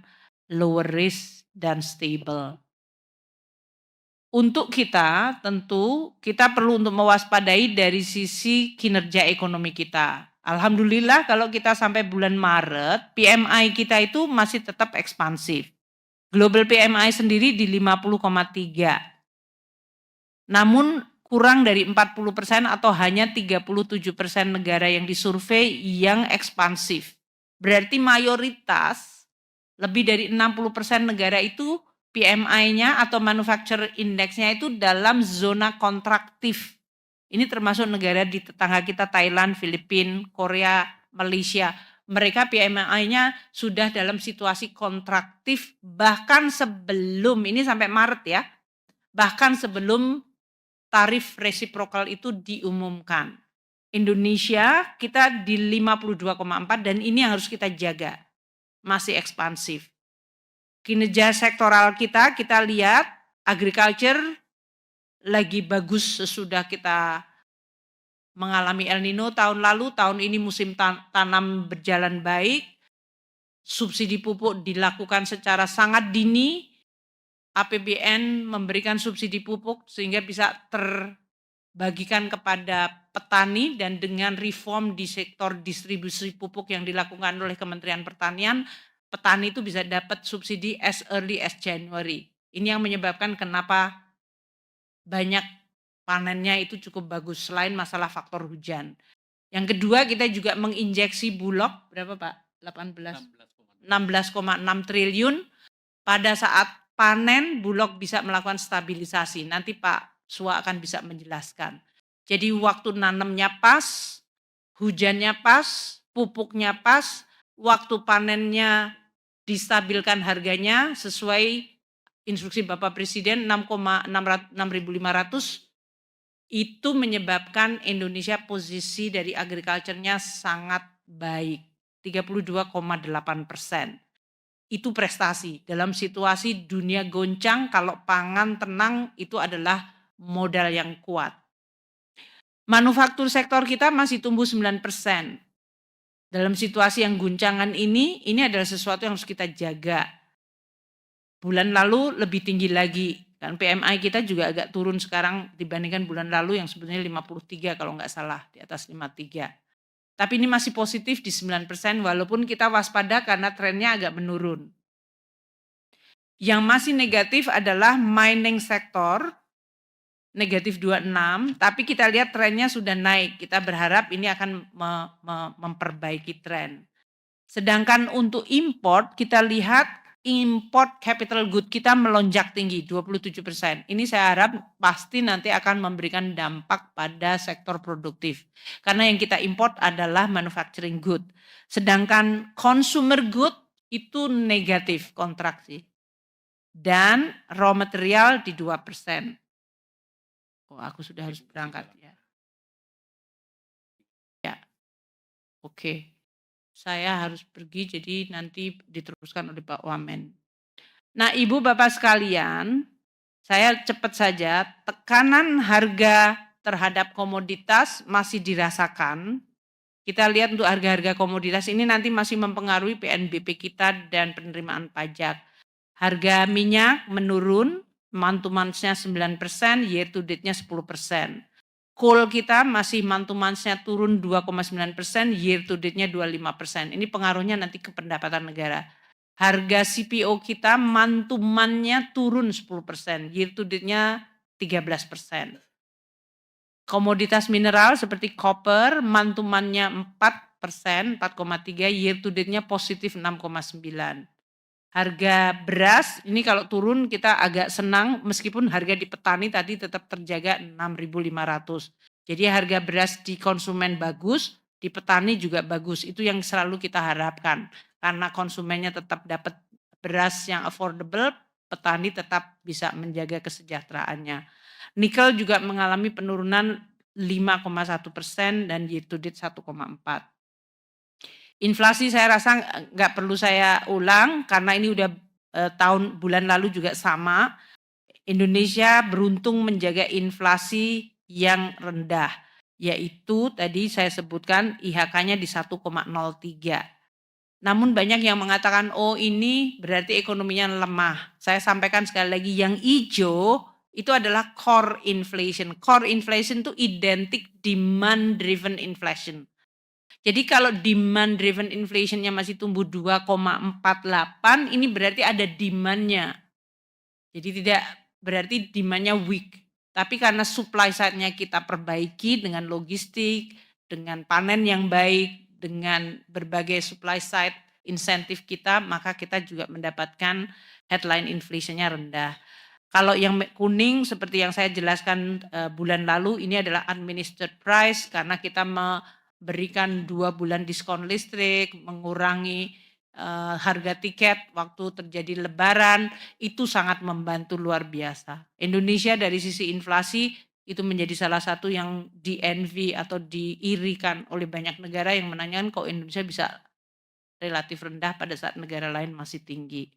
lower risk dan stable. Untuk kita tentu kita perlu untuk mewaspadai dari sisi kinerja ekonomi kita. Alhamdulillah kalau kita sampai bulan Maret PMI kita itu masih tetap ekspansif. Global PMI sendiri di 50,3. Namun kurang dari 40% atau hanya 37% negara yang disurvei yang ekspansif. Berarti mayoritas lebih dari 60% negara itu PMI-nya atau manufacturer index-nya itu dalam zona kontraktif. Ini termasuk negara di tetangga kita Thailand, Filipina, Korea, Malaysia. Mereka PMI-nya sudah dalam situasi kontraktif bahkan sebelum, ini sampai Maret ya, bahkan sebelum tarif resiprokal itu diumumkan. Indonesia kita di 52,4 dan ini yang harus kita jaga. Masih ekspansif. Kinerja sektoral kita lihat agriculture lagi bagus sesudah kita mengalami El Nino tahun lalu, tahun ini musim tanam berjalan baik. Subsidi pupuk dilakukan secara sangat dini. APBN memberikan subsidi pupuk sehingga bisa terbagikan kepada petani, dan dengan reform di sektor distribusi pupuk yang dilakukan oleh Kementerian Pertanian, petani itu bisa dapat subsidi as early as January. Ini yang menyebabkan kenapa banyak panennya itu cukup bagus selain masalah faktor hujan. Yang kedua, kita juga menginjeksi Bulog berapa Pak? 16,6 triliun. Pada saat panen Bulog bisa melakukan stabilisasi. Nanti Pak Sua akan bisa menjelaskan. Jadi waktu nanamnya pas, hujannya pas, pupuknya pas, waktu panennya distabilkan harganya sesuai instruksi Bapak Presiden 6.500, itu menyebabkan Indonesia posisi dari agriculture-nya sangat baik, 32,8%. Itu prestasi dalam situasi dunia goncang. Kalau pangan tenang itu adalah modal yang kuat. Manufaktur sektor kita masih tumbuh 9%. Dalam situasi yang guncangan ini adalah sesuatu yang harus kita jaga. Bulan lalu lebih tinggi lagi, kan PMI kita juga agak turun sekarang dibandingkan bulan lalu yang sebetulnya 53 kalau nggak salah, di atas 53. Tapi ini masih positif di 9% walaupun kita waspada karena trennya agak menurun. Yang masih negatif adalah mining sektor, negatif 26, tapi kita lihat trennya sudah naik. Kita berharap ini akan memperbaiki tren. Sedangkan untuk import kita lihat import capital good kita melonjak tinggi 27%. Ini saya harap pasti nanti akan memberikan dampak pada sektor produktif. Karena yang kita import adalah manufacturing good. Sedangkan consumer good itu negatif kontraksi. Dan raw material di 2%. Oh, aku sudah harus berangkat ya. Ya. Oke. Saya harus pergi, jadi nanti diteruskan oleh Pak Wamen. Nah, Ibu Bapak sekalian, saya cepat saja, tekanan harga terhadap komoditas masih dirasakan. Kita lihat untuk harga-harga komoditas ini nanti masih mempengaruhi PNBP kita dan penerimaan pajak. Harga minyak menurun, month to month-nya 9%, year to date-nya 10%. Coal kita masih month to month-nya turun 2,9%, year to date-nya 25%. Ini pengaruhnya nanti ke pendapatan negara. Harga CPO kita month to month-nya turun 10%, year to date-nya 13%. Komoditas mineral seperti copper month to month-nya 4%, 4,3, year to date-nya positif 6,9. Harga beras ini kalau turun kita agak senang meskipun harga di petani tadi tetap terjaga 6.500. Jadi harga beras di konsumen bagus, di petani juga bagus. Itu yang selalu kita harapkan. Karena konsumennya tetap dapat beras yang affordable, petani tetap bisa menjaga kesejahteraannya. Nikel juga mengalami penurunan 5,1% dan year to date 1,4. Inflasi saya rasa nggak perlu saya ulang karena ini udah bulan lalu juga sama. Indonesia beruntung menjaga inflasi yang rendah, yaitu tadi saya sebutkan IHK-nya di 1,03. Namun banyak yang mengatakan, oh ini berarti ekonominya lemah. Saya sampaikan sekali lagi, yang hijau itu adalah core inflation. Core inflation itu identik demand driven inflation. Jadi kalau demand driven inflation-nya masih tumbuh 2,48, ini berarti ada demand-nya. Jadi tidak berarti demand-nya weak. Tapi karena supply side-nya kita perbaiki dengan logistik, dengan panen yang baik, dengan berbagai supply side insentif kita, maka kita juga mendapatkan headline inflation-nya rendah. Kalau yang kuning seperti yang saya jelaskan bulan lalu, ini adalah administered price karena kita berikan 2 bulan diskon listrik, mengurangi harga tiket waktu terjadi lebaran, itu sangat membantu luar biasa. Indonesia dari sisi inflasi itu menjadi salah satu yang di-envy atau diirikan oleh banyak negara yang menanyakan kok Indonesia bisa relatif rendah pada saat negara lain masih tinggi.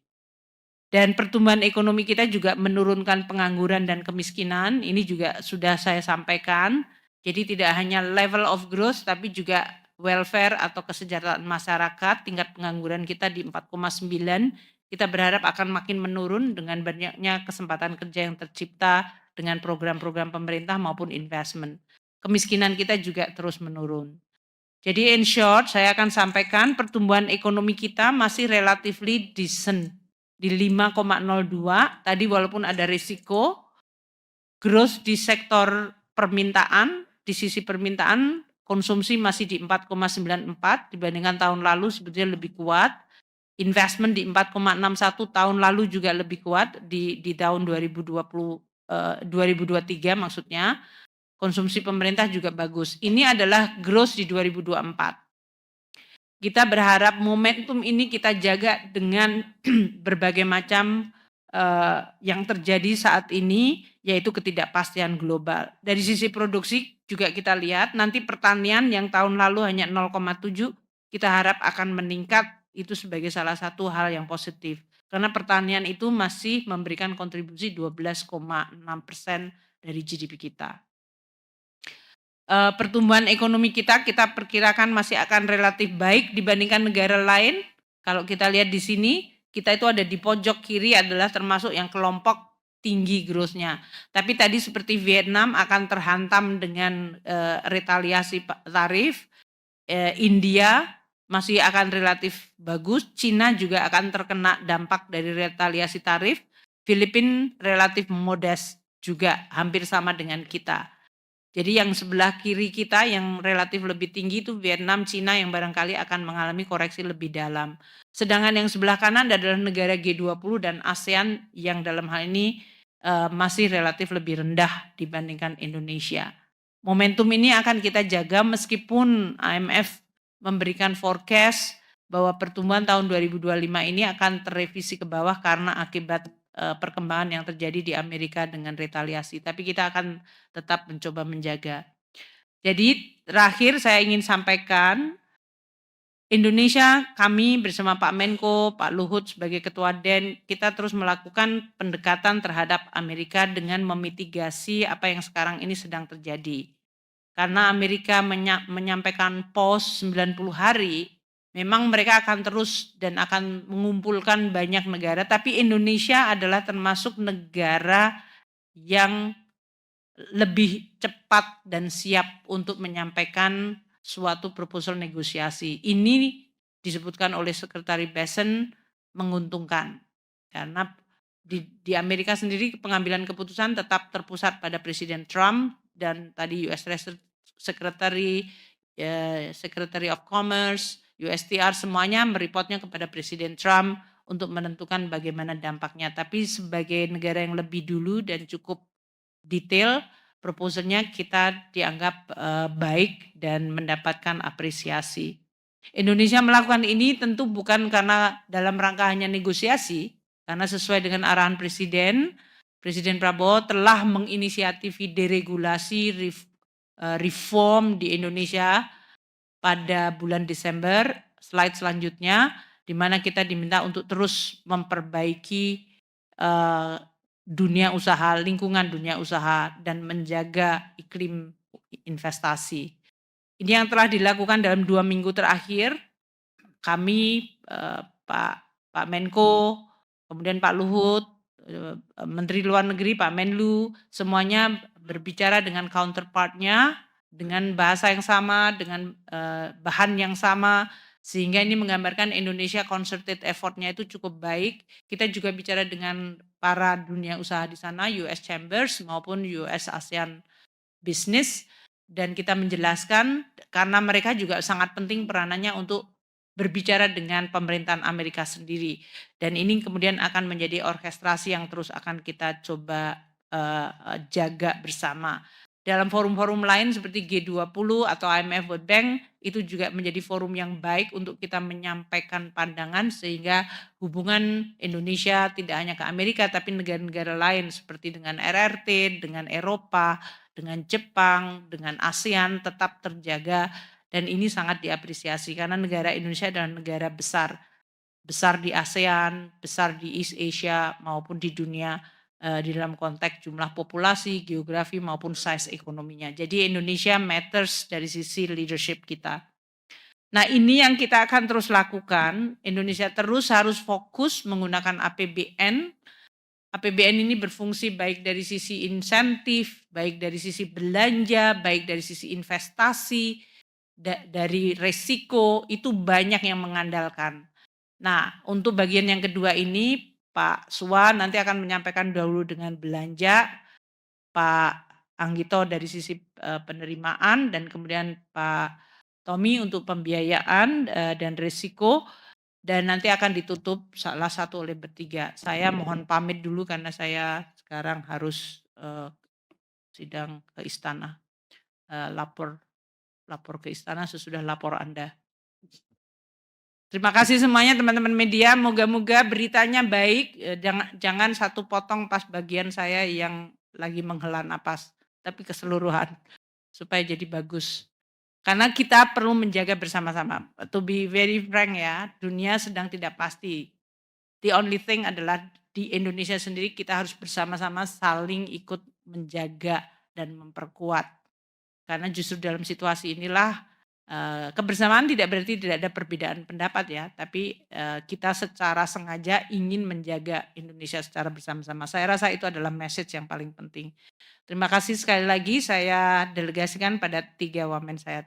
Dan pertumbuhan ekonomi kita juga menurunkan pengangguran dan kemiskinan, ini juga sudah saya sampaikan. Jadi tidak hanya level of growth tapi juga welfare atau kesejahteraan masyarakat, tingkat pengangguran kita di 4,9. Kita berharap akan makin menurun dengan banyaknya kesempatan kerja yang tercipta dengan program-program pemerintah maupun investment. Kemiskinan kita juga terus menurun. Jadi in short saya akan sampaikan pertumbuhan ekonomi kita masih relatively decent di 5,02. Tadi walaupun ada risiko, growth di sektor permintaan, di sisi permintaan konsumsi masih di 4,94 dibandingkan tahun lalu sebetulnya lebih kuat. Investment di 4,61 tahun lalu juga lebih kuat di tahun 2023 maksudnya. Konsumsi pemerintah juga bagus. Ini adalah growth di 2024. Kita berharap momentum ini kita jaga dengan berbagai macam yang terjadi saat ini, yaitu ketidakpastian global. Dari sisi produksi juga kita lihat nanti pertanian yang tahun lalu hanya 0,7 kita harap akan meningkat, itu sebagai salah satu hal yang positif. Karena pertanian itu masih memberikan kontribusi 12,6% dari GDP kita. Pertumbuhan ekonomi kita perkirakan masih akan relatif baik dibandingkan negara lain. Kalau kita lihat di sini, kita itu ada di pojok kiri adalah termasuk yang kelompok tinggi growth-nya. Tapi tadi seperti Vietnam akan terhantam dengan retaliasi tarif. India masih akan relatif bagus. Cina juga akan terkena dampak dari retaliasi tarif. Filipina relatif modest juga hampir sama dengan kita. Jadi yang sebelah kiri kita yang relatif lebih tinggi itu Vietnam, Cina yang barangkali akan mengalami koreksi lebih dalam. Sedangkan yang sebelah kanan adalah negara G20 dan ASEAN yang dalam hal ini masih relatif lebih rendah dibandingkan Indonesia. Momentum ini akan kita jaga meskipun IMF memberikan forecast bahwa pertumbuhan tahun 2025 ini akan terrevisi ke bawah karena akibat perkembangan yang terjadi di Amerika dengan retaliasi. Tapi kita akan tetap mencoba menjaga. Jadi terakhir saya ingin sampaikan, Indonesia kami bersama Pak Menko, Pak Luhut sebagai Ketua DEN, kita terus melakukan pendekatan terhadap Amerika dengan memitigasi apa yang sekarang ini sedang terjadi. Karena Amerika menyampaikan pos 90 hari, memang mereka akan terus dan akan mengumpulkan banyak negara, tapi Indonesia adalah termasuk negara yang lebih cepat dan siap untuk menyampaikan suatu proposal negosiasi. Ini disebutkan oleh Sekretari Bessent menguntungkan karena di Amerika sendiri pengambilan keputusan tetap terpusat pada Presiden Trump dan tadi US Secretary Secretary of Commerce, USTR semuanya mereportnya kepada Presiden Trump untuk menentukan bagaimana dampaknya. Tapi sebagai negara yang lebih dulu dan cukup detail, proposalnya kita dianggap baik dan mendapatkan apresiasi. Indonesia melakukan ini tentu bukan karena dalam rangka hanya negosiasi, karena sesuai dengan arahan Presiden Prabowo telah menginisiatifi deregulasi reform di Indonesia pada bulan Desember. Slide selanjutnya, di mana kita diminta untuk terus memperbaiki dunia usaha, lingkungan dunia usaha, dan menjaga iklim investasi. Ini yang telah dilakukan dalam 2 minggu terakhir. Kami, Pak Menko, kemudian Pak Luhut, Menteri Luar Negeri, Pak Menlu, semuanya berbicara dengan counterpartnya, dengan bahasa yang sama, dengan bahan yang sama, sehingga ini menggambarkan Indonesia concerted effort-nya itu cukup baik. Kita juga bicara dengan para dunia usaha di sana, US Chambers maupun US ASEAN Business, dan kita menjelaskan karena mereka juga sangat penting peranannya untuk berbicara dengan pemerintahan Amerika sendiri. Dan ini kemudian akan menjadi orkestrasi yang terus akan kita coba jaga bersama. Dalam forum-forum lain seperti G20 atau IMF World Bank, itu juga menjadi forum yang baik untuk kita menyampaikan pandangan sehingga hubungan Indonesia tidak hanya ke Amerika tapi negara-negara lain seperti dengan RRT, dengan Eropa, dengan Jepang, dengan ASEAN tetap terjaga dan ini sangat diapresiasi karena negara Indonesia adalah negara besar di ASEAN, besar di East Asia maupun di dunia di dalam konteks jumlah populasi, geografi maupun size ekonominya. Jadi Indonesia matters dari sisi leadership kita. Nah ini yang kita akan terus lakukan, Indonesia terus harus fokus menggunakan APBN. APBN ini berfungsi baik dari sisi insentif, baik dari sisi belanja, baik dari sisi investasi, dari resiko, itu banyak yang mengandalkan. Nah untuk bagian yang kedua ini Pak Suwan nanti akan menyampaikan dahulu dengan belanja, Pak Anggito dari sisi penerimaan, dan kemudian Pak Tommy untuk pembiayaan dan risiko, dan nanti akan ditutup salah satu oleh bertiga. Saya mohon pamit dulu karena saya sekarang harus sidang ke istana, lapor ke istana sesudah lapor Anda. Terima kasih semuanya teman-teman media, moga-moga beritanya baik, jangan satu potong pas bagian saya yang lagi menghela napas, tapi keseluruhan supaya jadi bagus. Karena kita perlu menjaga bersama-sama. To be very frank ya, dunia sedang tidak pasti. The only thing adalah di Indonesia sendiri kita harus bersama-sama saling ikut menjaga dan memperkuat. Karena justru dalam situasi inilah kebersamaan tidak berarti tidak ada perbedaan pendapat ya, tapi kita secara sengaja ingin menjaga Indonesia secara bersama-sama. Saya rasa itu adalah message yang paling penting. Terima kasih sekali lagi, saya delegasikan pada 3 wamen saya.